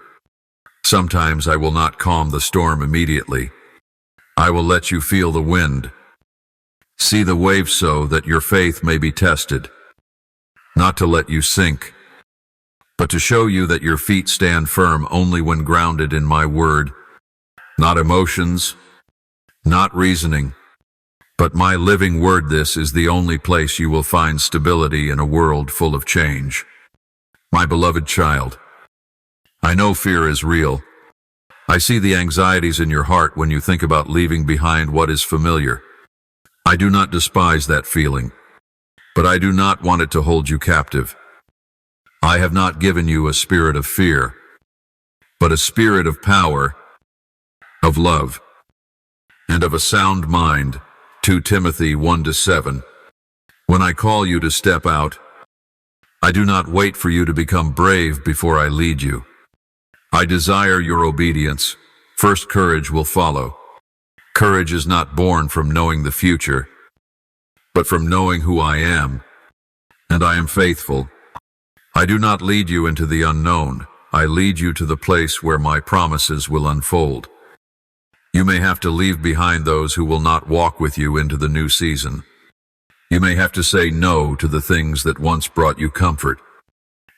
Sometimes I will not calm the storm immediately. I will let you feel the wind, see the waves so that your faith may be tested, not to let you sink, but to show you that your feet stand firm only when grounded in my word, not emotions, not reasoning, but my living word. This is the only place you will find stability in a world full of change. My beloved child, I know fear is real. I see the anxieties in your heart when you think about leaving behind what is familiar. I do not despise that feeling, but I do not want it to hold you captive. I have not given you a spirit of fear, but a spirit of power, of love, and of a sound mind. 2 Timothy 1-7. When I call you to step out, I do not wait for you to become brave before I lead you. I desire your obedience. First, courage will follow. Courage is not born from knowing the future, but from knowing who I am, and I am faithful. I do not lead you into the unknown. I lead you to the place where my promises will unfold. You may have to leave behind those who will not walk with you into the new season. You may have to say no to the things that once brought you comfort.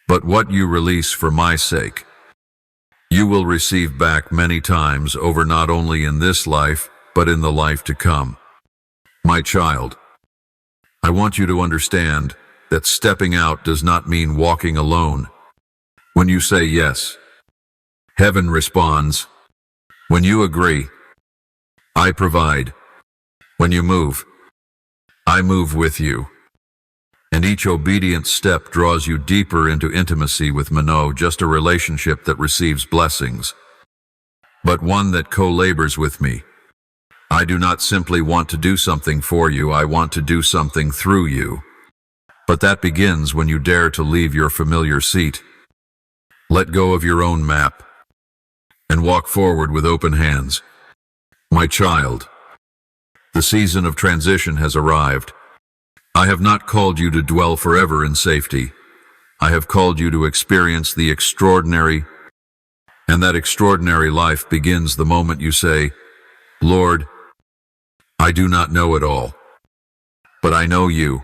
But what you release for my sake, you will receive back many times over, not only in this life, but in the life to come. My child, I want you to understand that stepping out does not mean walking alone. When you say yes, heaven responds. When you agree, I provide. When you move, I move with you. And each obedient step draws you deeper into intimacy with me, not just a relationship that receives blessings, but one that co-labors with me. I do not simply want to do something for you, I want to do something through you. But that begins when you dare to leave your familiar seat, let go of your own map, and walk forward with open hands. My child, the season of transition has arrived. I have not called you to dwell forever in safety. I have called you to experience the extraordinary, and that extraordinary life begins the moment you say, Lord, I do not know it all, but I know you.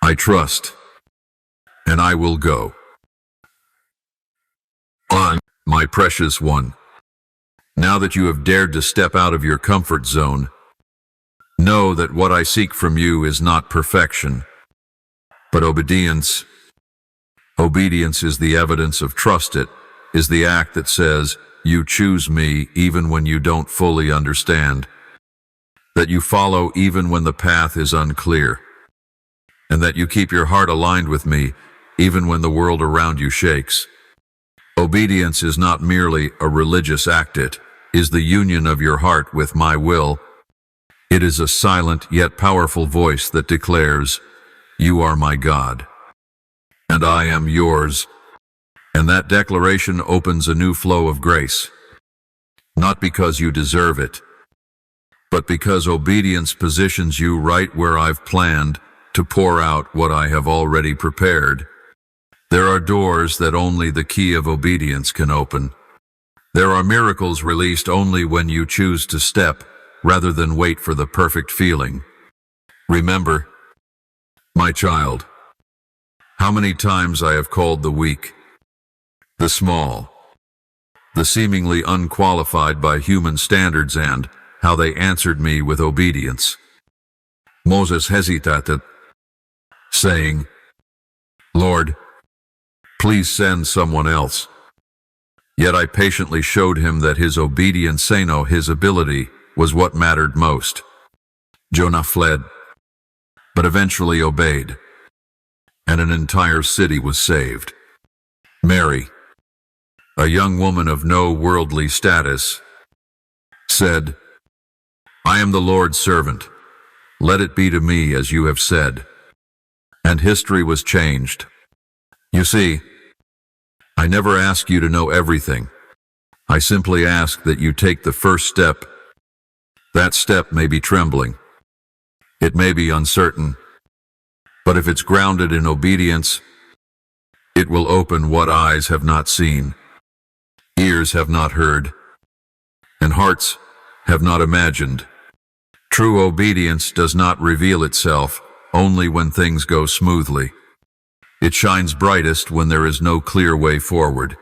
I trust, and I will go. On, my precious one. Now that you have dared to step out of your comfort zone, know that what I seek from you is not perfection, but obedience. Obedience is the evidence of trust. It is the act that says, you choose me even when you don't fully understand, that you follow even when the path is unclear, and that you keep your heart aligned with me even when the world around you shakes. Obedience is not merely a religious act, it is the union of your heart with my will. It is a silent yet powerful voice that declares, you are my God, and I am yours. And that declaration opens a new flow of grace, not because you deserve it, but because obedience positions you right where I've planned to pour out what I have already prepared. There are doors that only the key of obedience can open. There are miracles released only when you choose to step, rather than wait for the perfect feeling. Remember, my child, how many times I have called the weak, the small, the seemingly unqualified by human standards, and how they answered me with obedience. Moses hesitated, saying, Lord, please send someone else. Yet I patiently showed him that his obedience, his ability, was what mattered most. Jonah fled, but eventually obeyed, and an entire city was saved. Mary, a young woman of no worldly status, said, I am the Lord's servant. Let it be to me as you have said. And history was changed. You see, I never ask you to know everything. I simply ask that you take the first step, That step may be trembling. It may be uncertain. But if it's grounded in obedience, it will open what eyes have not seen, ears have not heard, and hearts have not imagined. True obedience does not reveal itself only when things go smoothly. It shines brightest when there is no clear way forward.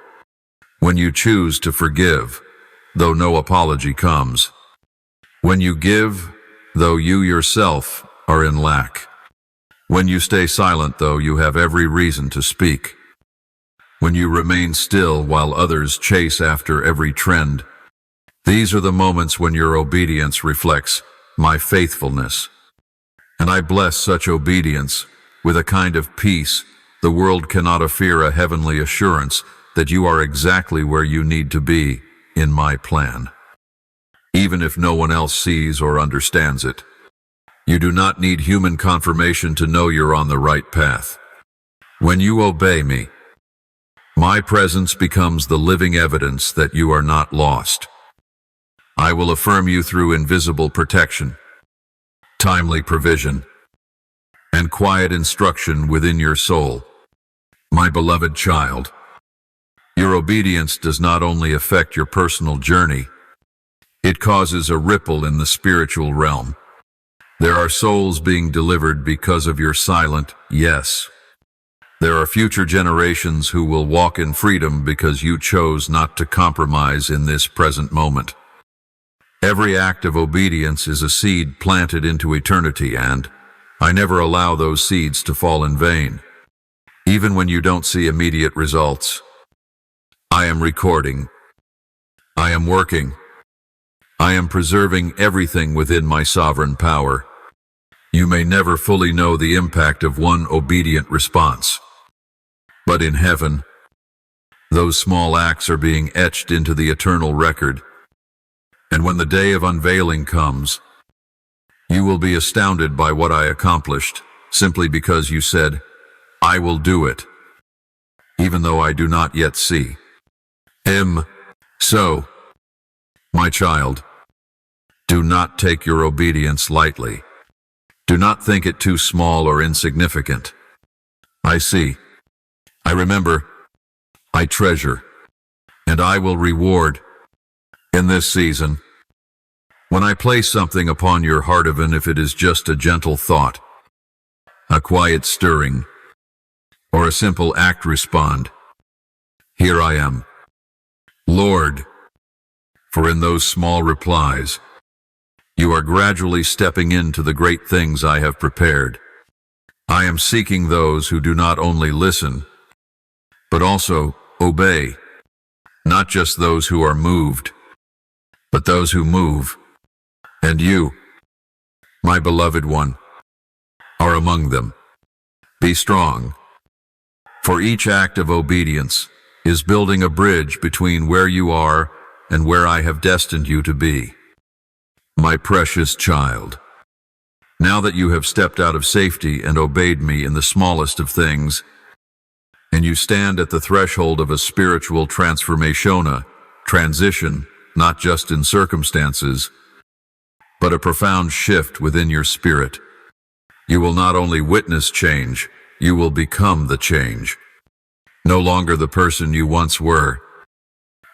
When you choose to forgive, though no apology comes. When you give, though you yourself are in lack. When you stay silent, though you have every reason to speak. When you remain still while others chase after every trend. These are the moments when your obedience reflects my faithfulness. And I bless such obedience with a kind of peace the world cannot offer, a heavenly assurance that you are exactly where you need to be in my plan. Even if no one else sees or understands it. You do not need human confirmation to know you're on the right path. When you obey me, my presence becomes the living evidence that you are not lost. I will affirm you through invisible protection, timely provision, and quiet instruction within your soul. My beloved child, your obedience does not only affect your personal journey, it causes a ripple in the spiritual realm. There are souls being delivered because of your silent yes. There are future generations who will walk in freedom because you chose not to compromise in this present moment. Every act of obedience is a seed planted into eternity, and I never allow those seeds to fall in vain. Even when you don't see immediate results, I am recording. I am working. I am preserving everything within my sovereign power. You may never fully know the impact of one obedient response. But in heaven, those small acts are being etched into the eternal record. And when the day of unveiling comes, you will be astounded by what I accomplished, simply because you said, I will do it, even though I do not yet see. So, my child, do not take your obedience lightly. Do not think it too small or insignificant. I see. I remember. I treasure. And I will reward. In this season, when I place something upon your heart, even if it is just a gentle thought, a quiet stirring, or a simple act, respond. Here I am, Lord. For in those small replies, you are gradually stepping into the great things I have prepared. I am seeking those who do not only listen, but also obey. Not just those who are moved, but those who move. And you, my beloved one, are among them. Be strong, for each act of obedience is building a bridge between where you are and where I have destined you to be. My precious child, now that you have stepped out of safety and obeyed me in the smallest of things, and you stand at the threshold of a spiritual transition, not just in circumstances, but a profound shift within your spirit. You will not only witness change, you will become the change. No longer the person you once were.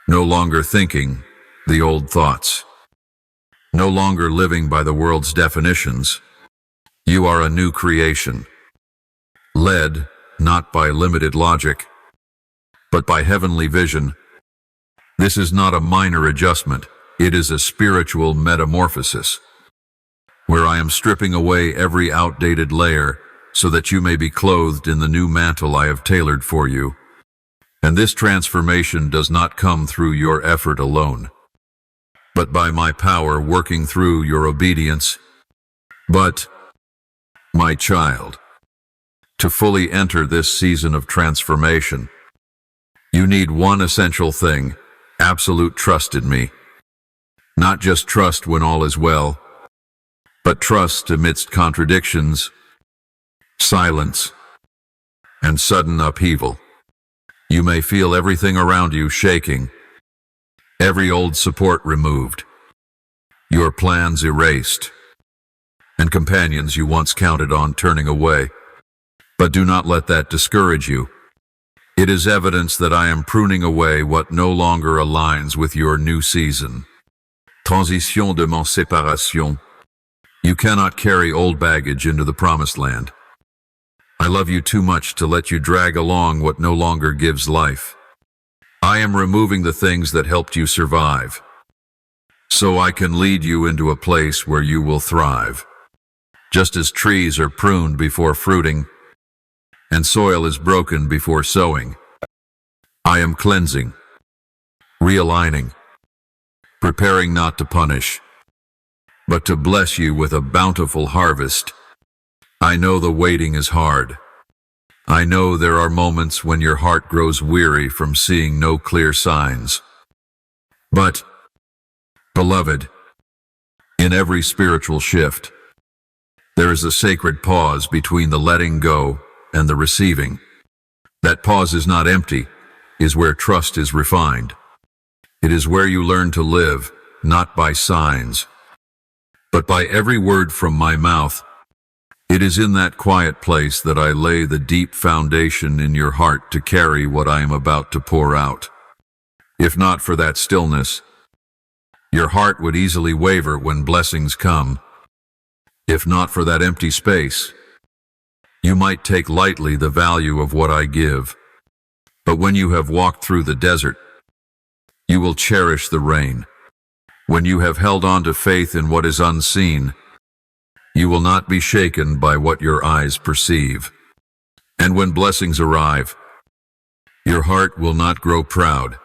No longer thinking the old thoughts. No longer living by the world's definitions. You are a new creation. Led not by limited logic, but by heavenly vision. This is not a minor adjustment. It is a spiritual metamorphosis, where I am stripping away every outdated layer so that you may be clothed in the new mantle I have tailored for you. And this transformation does not come through your effort alone, but by my power working through your obedience. But, my child, to fully enter this season of transformation, you need one essential thing: absolute trust in me. Not just trust when all is well, but trust amidst contradictions, silence, and sudden upheaval. You may feel everything around you shaking, every old support removed, your plans erased, and companions you once counted on turning away. But do not let that discourage you. It is evidence that I am pruning away what no longer aligns with your new season. Transition de mon séparation. You cannot carry old baggage into the promised land. I love you too much to let you drag along what no longer gives life. I am removing the things that helped you survive, so I can lead you into a place where you will thrive. Just as trees are pruned before fruiting, and soil is broken before sowing, I am cleansing, realigning, preparing not to punish, but to bless you with a bountiful harvest. I know the waiting is hard. I know there are moments when your heart grows weary from seeing no clear signs. But, beloved, in every spiritual shift, there is a sacred pause between the letting go and the receiving. That pause is not empty, is where trust is refined. It is where you learn to live, not by signs, but by every word from my mouth. It is in that quiet place that I lay the deep foundation in your heart to carry what I am about to pour out. If not for that stillness, your heart would easily waver when blessings come. If not for that empty space, you might take lightly the value of what I give. But when you have walked through the desert, you will cherish the rain. When you have held on to faith in what is unseen, you will not be shaken by what your eyes perceive. And when blessings arrive, your heart will not grow proud,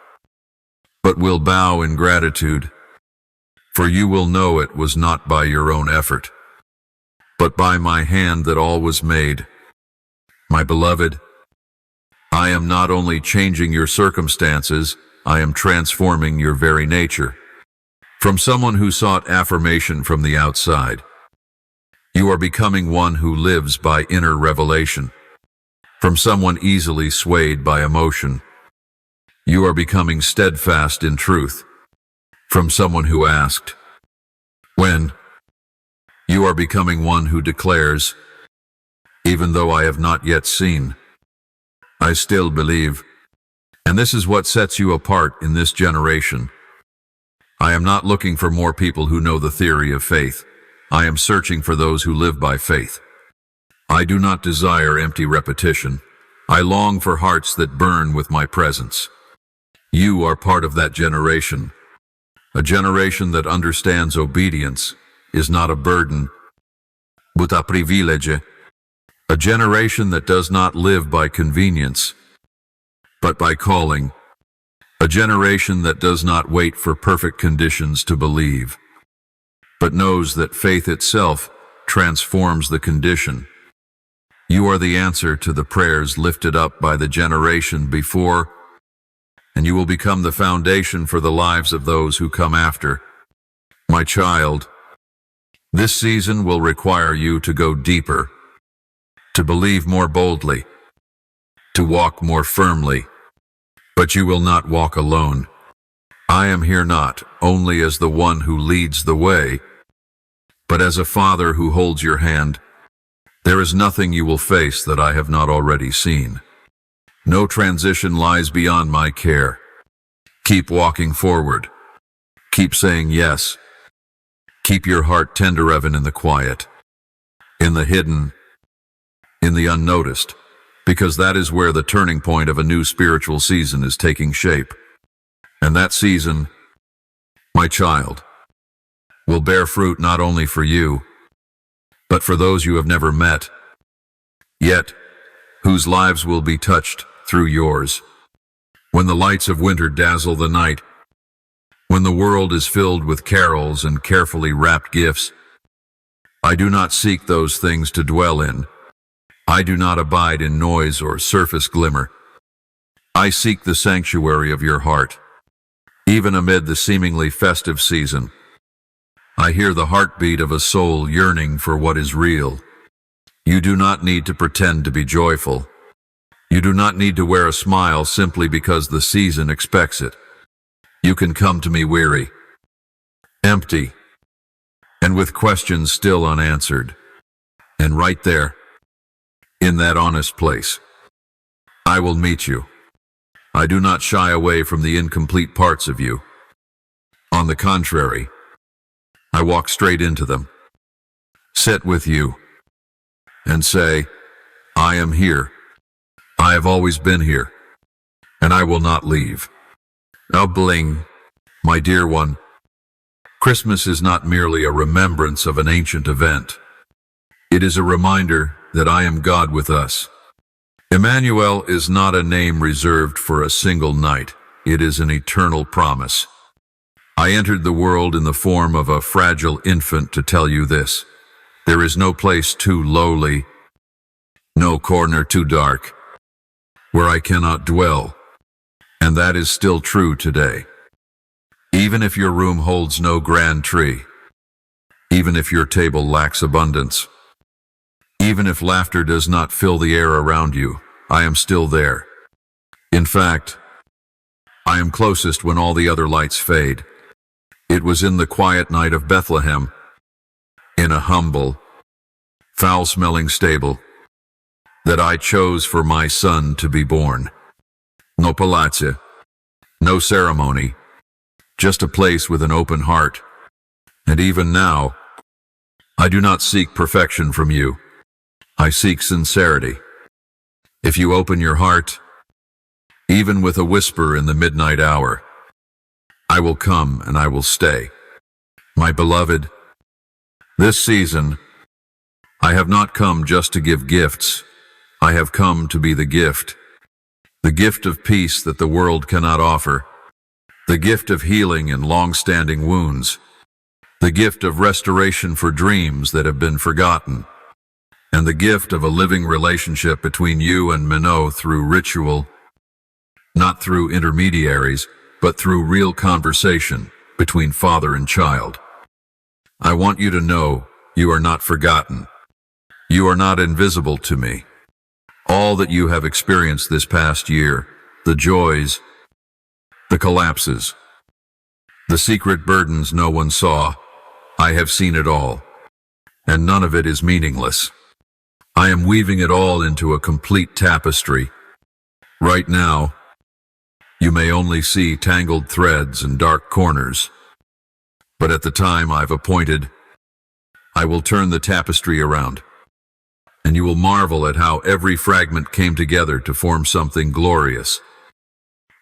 but will bow in gratitude, for you will know it was not by your own effort, but by my hand that all was made. My beloved, I am not only changing your circumstances, I am transforming your very nature. From someone who sought affirmation from the outside, you are becoming one who lives by inner revelation. From someone easily swayed by emotion, you are becoming steadfast in truth. From someone who asked, when? You are becoming one who declares, even though I have not yet seen, I still believe. And this is what sets you apart in this generation. I am not looking for more people who know the theory of faith. I am searching for those who live by faith. I do not desire empty repetition. I long for hearts that burn with my presence. You are part of that generation. A generation that understands obedience is not a burden, but a privilege. A generation that does not live by convenience, but by calling. A generation that does not wait for perfect conditions to believe, but knows that faith itself transforms the condition. You are the answer to the prayers lifted up by the generation before, and you will become the foundation for the lives of those who come after. My child, this season will require you to go deeper, to believe more boldly, to walk more firmly. But you will not walk alone. I am here not only as the one who leads the way, but as a father who holds your hand. There is nothing you will face that I have not already seen. No transition lies beyond my care. Keep walking forward. Keep saying yes. Keep your heart tender even in the quiet, in the hidden, in the unnoticed, because that is where the turning point of a new spiritual season is taking shape. And that season, my child, will bear fruit not only for you, but for those you have never met, yet whose lives will be touched through yours. When the lights of winter dazzle the night, when the world is filled with carols and carefully wrapped gifts, I do not seek those things to dwell in. I do not abide in noise or surface glimmer. I seek the sanctuary of your heart. Even amid the seemingly festive season, I hear the heartbeat of a soul yearning for what is real. You do not need to pretend to be joyful. You do not need to wear a smile simply because the season expects it. You can come to me weary, empty, and with questions still unanswered. And right there, in that honest place, I will meet you. I do not shy away from the incomplete parts of you. On the contrary, I walk straight into them, sit with you, and say, I am here. I have always been here, and I will not leave. Now bling, my dear one, Christmas is not merely a remembrance of an ancient event. It is a reminder that I am God with us. Emmanuel is not a name reserved for a single night. It is an eternal promise. I entered the world in the form of a fragile infant to tell you this. There is no place too lowly, no corner too dark, where I cannot dwell. And that is still true today. Even if your room holds no grand tree, even if your table lacks abundance, even if laughter does not fill the air around you, I am still there. In fact, I am closest when all the other lights fade. It was in the quiet night of Bethlehem, in a humble, foul-smelling stable, that I chose for my son to be born. No palazzo, no ceremony, just a place with an open heart. And even now, I do not seek perfection from you. I seek sincerity. If you open your heart, even with a whisper in the midnight hour, I will come and I will stay. My beloved, this season, I have not come just to give gifts. I have come to be the gift of peace that the world cannot offer, the gift of healing in long-standing wounds, the gift of restoration for dreams that have been forgotten, and the gift of a living relationship between you and Minot through ritual, not through intermediaries, but through real conversation between father and child. I want you to know you are not forgotten. You are not invisible to me. All that you have experienced this past year, the joys, the collapses, the secret burdens no one saw, I have seen it all, and none of it is meaningless. I am weaving it all into a complete tapestry. Right now, you may only see tangled threads and dark corners, but at the time I've appointed, I will turn the tapestry around, and you will marvel at how every fragment came together to form something glorious.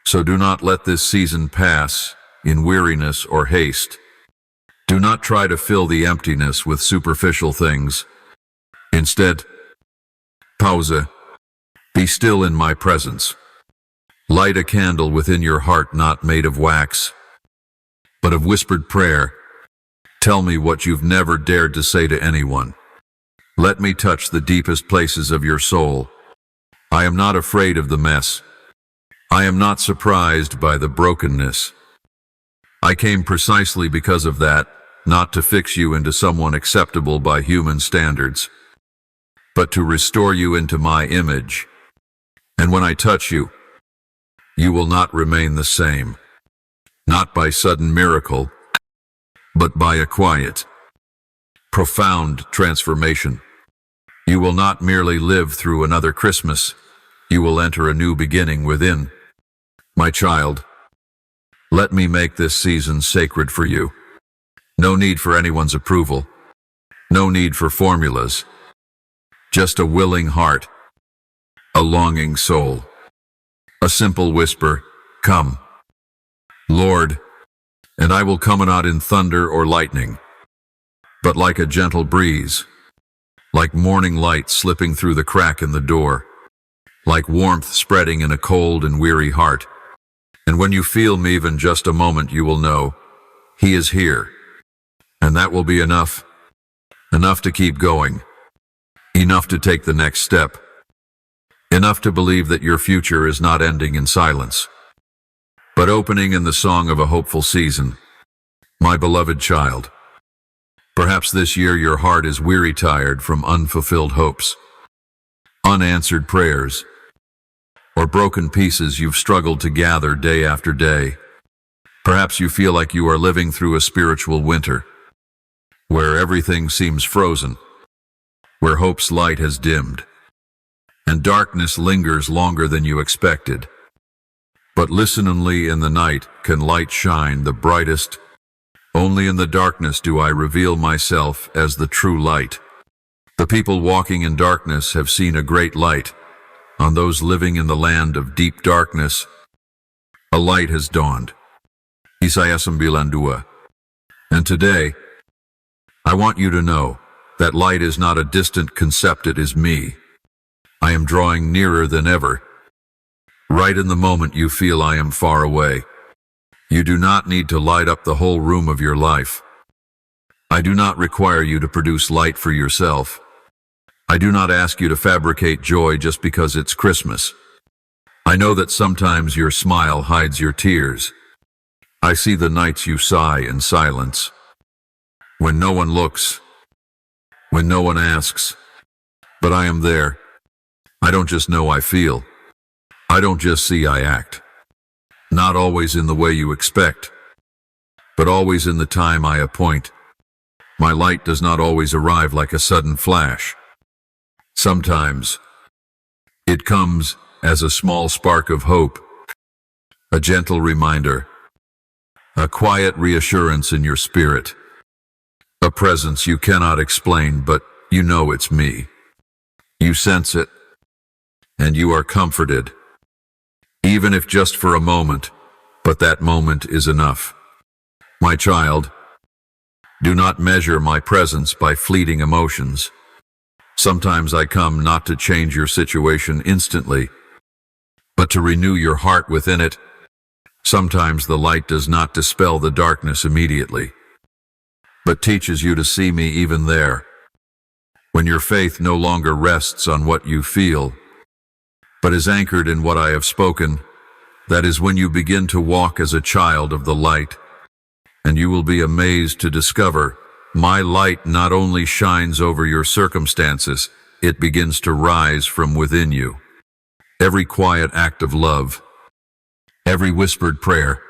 So do not let this season pass in weariness or haste. Do not try to fill the emptiness with superficial things. Instead, pause, be still in my presence. Light a candle within your heart not made of wax, but of whispered prayer. Tell me what you've never dared to say to anyone. Let me touch the deepest places of your soul. I am not afraid of the mess. I am not surprised by the brokenness. I came precisely because of that, not to fix you into someone acceptable by human standards, but to restore you into my image. And when I touch you, you will not remain the same, not by sudden miracle, but by a quiet, profound transformation. You will not merely live through another Christmas, you will enter a new beginning within. My child, let me make this season sacred for you. No need for anyone's approval, no need for formulas, just a willing heart, a longing soul. A simple whisper, come, Lord, and I will come not in thunder or lightning, but like a gentle breeze, like morning light slipping through the crack in the door, like warmth spreading in a cold and weary heart. And when you feel me even just a moment, you will know, He is here, and that will be enough, enough to keep going, enough to take the next step. Enough to believe that your future is not ending in silence, but opening in the song of a hopeful season. My beloved child, perhaps this year your heart is weary-tired from unfulfilled hopes, unanswered prayers, or broken pieces you've struggled to gather day after day. Perhaps you feel like you are living through a spiritual winter. where everything seems frozen, where hope's light has dimmed, and darkness lingers longer than you expected. But listen, only in the night can light shine the brightest. Only in the darkness do I reveal myself as the true light. The people walking in darkness have seen a great light. On those living in the land of deep darkness, a light has dawned. Isaiah 9:2. And today, I want you to know that light is not a distant concept, it is me. I am drawing nearer than ever. Right in the moment you feel I am far away. You do not need to light up the whole room of your life. I do not require you to produce light for yourself. I do not ask you to fabricate joy just because it's Christmas. I know that sometimes your smile hides your tears. I see the nights you sigh in silence. When no one looks, when no one asks, but I am there. I don't just know, I feel. I don't just see, I act. Not always in the way you expect, but always in the time I appoint. My light does not always arrive like a sudden flash. Sometimes it comes as a small spark of hope, a gentle reminder, a quiet reassurance in your spirit, a presence you cannot explain, but you know it's me. You sense it, and you are comforted, even if just for a moment, but that moment is enough. My child, do not measure my presence by fleeting emotions. Sometimes I come not to change your situation instantly, but to renew your heart within it. Sometimes the light does not dispel the darkness immediately, but teaches you to see me even there. When your faith no longer rests on what you feel, but is anchored in what I have spoken, that is when you begin to walk as a child of the light, and you will be amazed to discover my light not only shines over your circumstances, it begins to rise from within you. Every quiet act of love, every whispered prayer,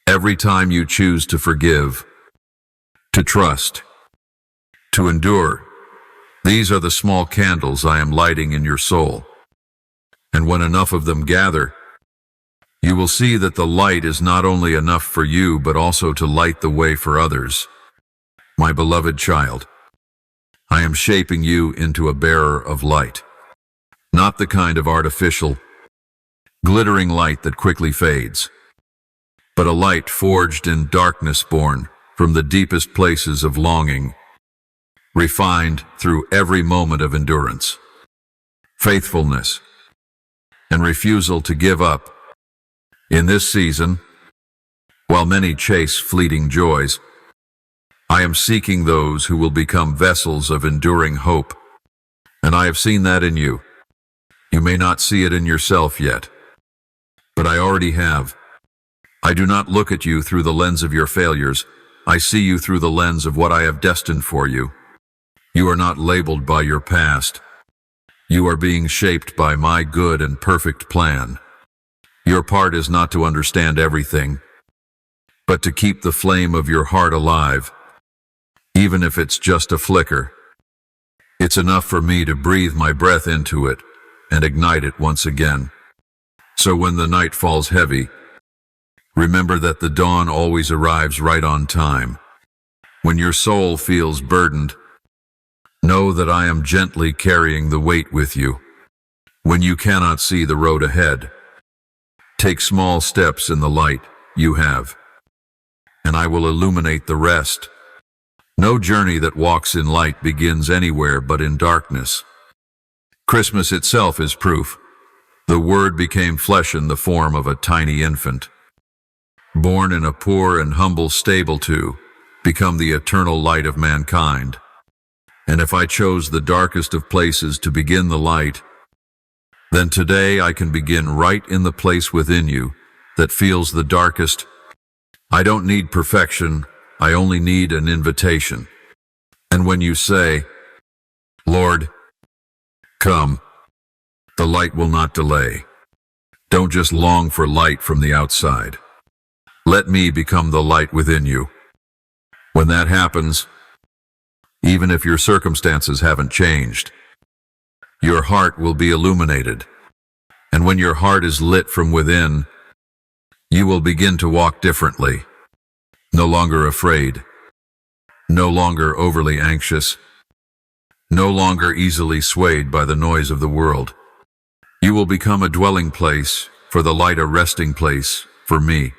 every time you choose to forgive, to trust, to endure, these are the small candles I am lighting in your soul. And when enough of them gather, you will see that the light is not only enough for you, but also to light the way for others. My beloved child, I am shaping you into a bearer of light, not the kind of artificial, glittering light that quickly fades, but a light forged in darkness, born from the deepest places of longing, refined through every moment of endurance, faithfulness, and refusal to give up. In this season, while many chase fleeting joys, I am seeking those who will become vessels of enduring hope, and I have seen that in you. You may not see it in yourself yet, but I already have. I do not look at you through the lens of your failures. I see you through the lens of what I have destined for you. You are not labeled by your past. You are being shaped by my good and perfect plan. Your part is not to understand everything, but to keep the flame of your heart alive, even if it's just a flicker. It's enough for me to breathe my breath into it and ignite it once again. So when the night falls heavy, remember that the dawn always arrives right on time. When your soul feels burdened, know that I am gently carrying the weight with you. When you cannot see the road ahead, take small steps in the light you have, and I will illuminate the rest. No journey that walks in light begins anywhere but in darkness. Christmas itself is proof. The Word became flesh in the form of a tiny infant, born in a poor and humble stable to become the eternal light of mankind. And if I chose the darkest of places to begin the light, then today I can begin right in the place within you that feels the darkest. I don't need perfection, I only need an invitation. And when you say, Lord, come, the light will not delay. Don't just long for light from the outside. Let me become the light within you. When that happens, even if your circumstances haven't changed. Your heart will be illuminated, and when your heart is lit from within, you will begin to walk differently, no longer afraid, no longer overly anxious, no longer easily swayed by the noise of the world. You will become a dwelling place for the light, a resting place for me,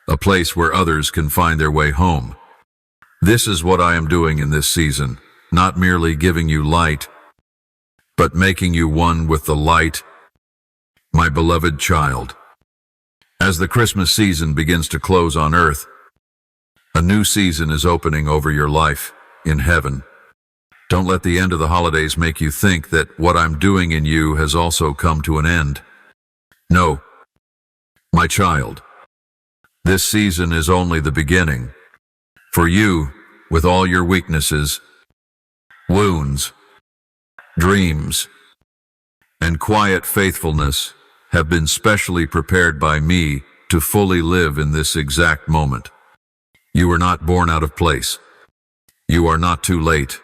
a place where others can find their way home. This is what I am doing in this season, not merely giving you light, but making you one with the light, my beloved child. As the Christmas season begins to close on earth, a new season is opening over your life in heaven. Don't let the end of the holidays make you think that what I'm doing in you has also come to an end. No, my child, this season is only the beginning. For you, with all your weaknesses, wounds, dreams, and quiet faithfulness have been specially prepared by me to fully live in this exact moment. You are not born out of place. You are not too late,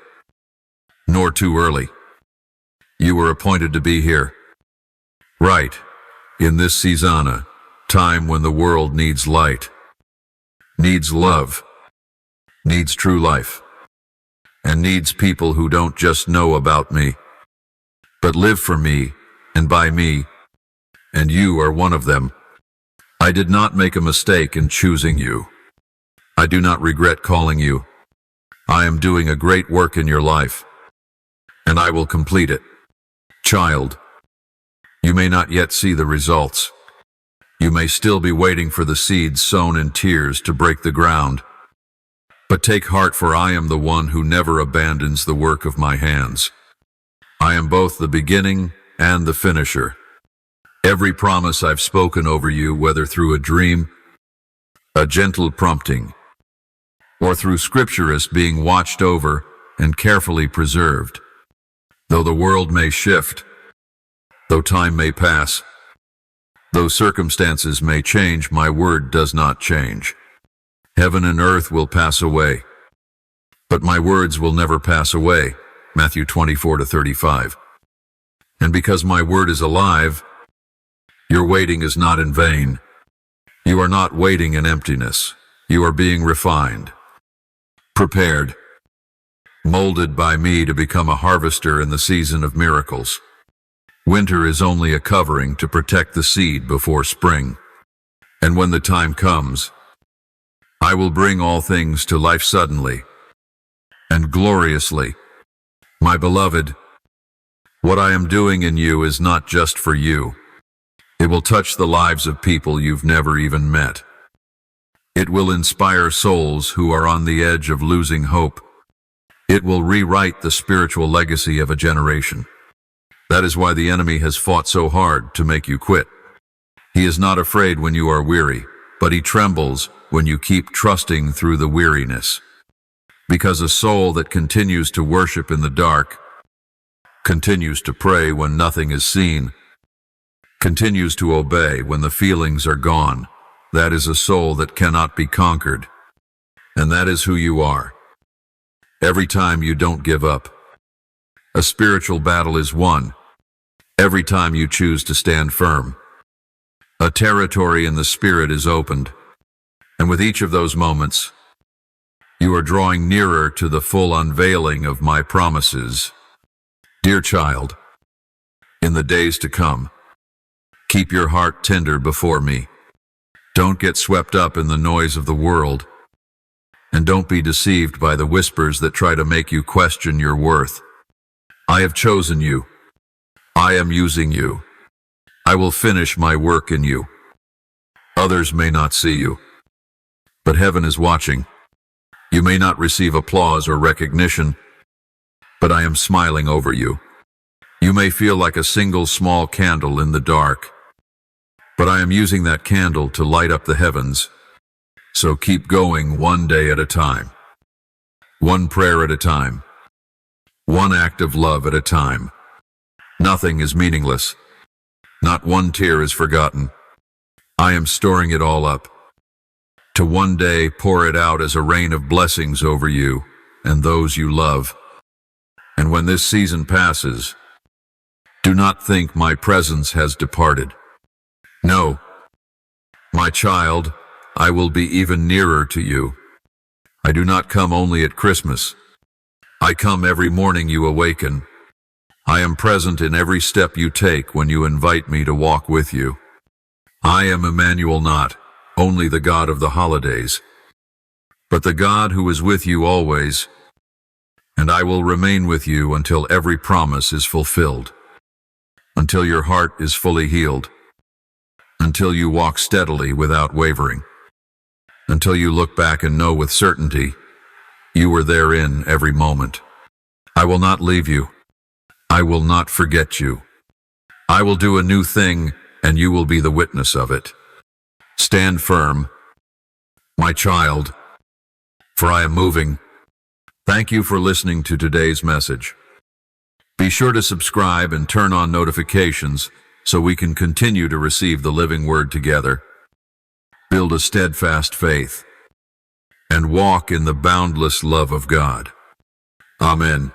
nor too early. You were appointed to be here, right, in this season, time when the world needs light, needs love, needs true life, and needs people who don't just know about me, but live for me and by me, and you are one of them. I did not make a mistake in choosing you. I do not regret calling you. I am doing a great work in your life, and I will complete it. Child, you may not yet see the results. You may still be waiting for the seeds sown in tears to break the ground. But take heart, for I am the one who never abandons the work of my hands. I am both the beginning and the finisher. Every promise I've spoken over you, whether through a dream, a gentle prompting, or through scripture, is being watched over and carefully preserved. Though the world may shift, though time may pass, though circumstances may change, my word does not change. Heaven and earth will pass away, but my words will never pass away. Matthew 24:35. And because my word is alive, your waiting is not in vain. You are not waiting in emptiness. You are being refined, prepared, molded by me to become a harvester in the season of miracles. Winter is only a covering to protect the seed before spring. And when the time comes, I will bring all things to life suddenly and gloriously. My beloved, what I am doing in you is not just for you. It will touch the lives of people you've never even met. It will inspire souls who are on the edge of losing hope. It will rewrite the spiritual legacy of a generation. That is why the enemy has fought so hard to make you quit. He is not afraid when you are weary, but he trembles when you keep trusting through the weariness. Because a soul that continues to worship in the dark, continues to pray when nothing is seen, continues to obey when the feelings are gone, that is a soul that cannot be conquered. And that is who you are. Every time you don't give up, a spiritual battle is won. Every time you choose to stand firm, a territory in the spirit is opened. And with each of those moments, you are drawing nearer to the full unveiling of my promises. Dear child, in the days to come, keep your heart tender before me. Don't get swept up in the noise of the world, and don't be deceived by the whispers that try to make you question your worth. I have chosen you. I am using you. I will finish my work in you. Others may not see you, but heaven is watching. You may not receive applause or recognition, but I am smiling over you. You may feel like a single small candle in the dark, but I am using that candle to light up the heavens. So keep going, one day at a time, one prayer at a time, one act of love at a time. Nothing is meaningless. Not one tear is forgotten. I am storing it all up, to one day pour it out as a rain of blessings over you and those you love. And when this season passes, do not think my presence has departed. No, my child, I will be even nearer to you. I do not come only at Christmas. I come every morning you awaken. I am present in every step you take when you invite me to walk with you. I am Emmanuel, not only the God of the holidays, but the God who is with you always, and I will remain with you until every promise is fulfilled, until your heart is fully healed, until you walk steadily without wavering, until you look back and know with certainty you were there in every moment. I will not leave you. I will not forget you. I will do a new thing, and you will be the witness of it. Stand firm, my child, for I am moving. Thank you for listening to today's message. Be sure to subscribe and turn on notifications so we can continue to receive the living word together. Build a steadfast faith and walk in the boundless love of God. Amen.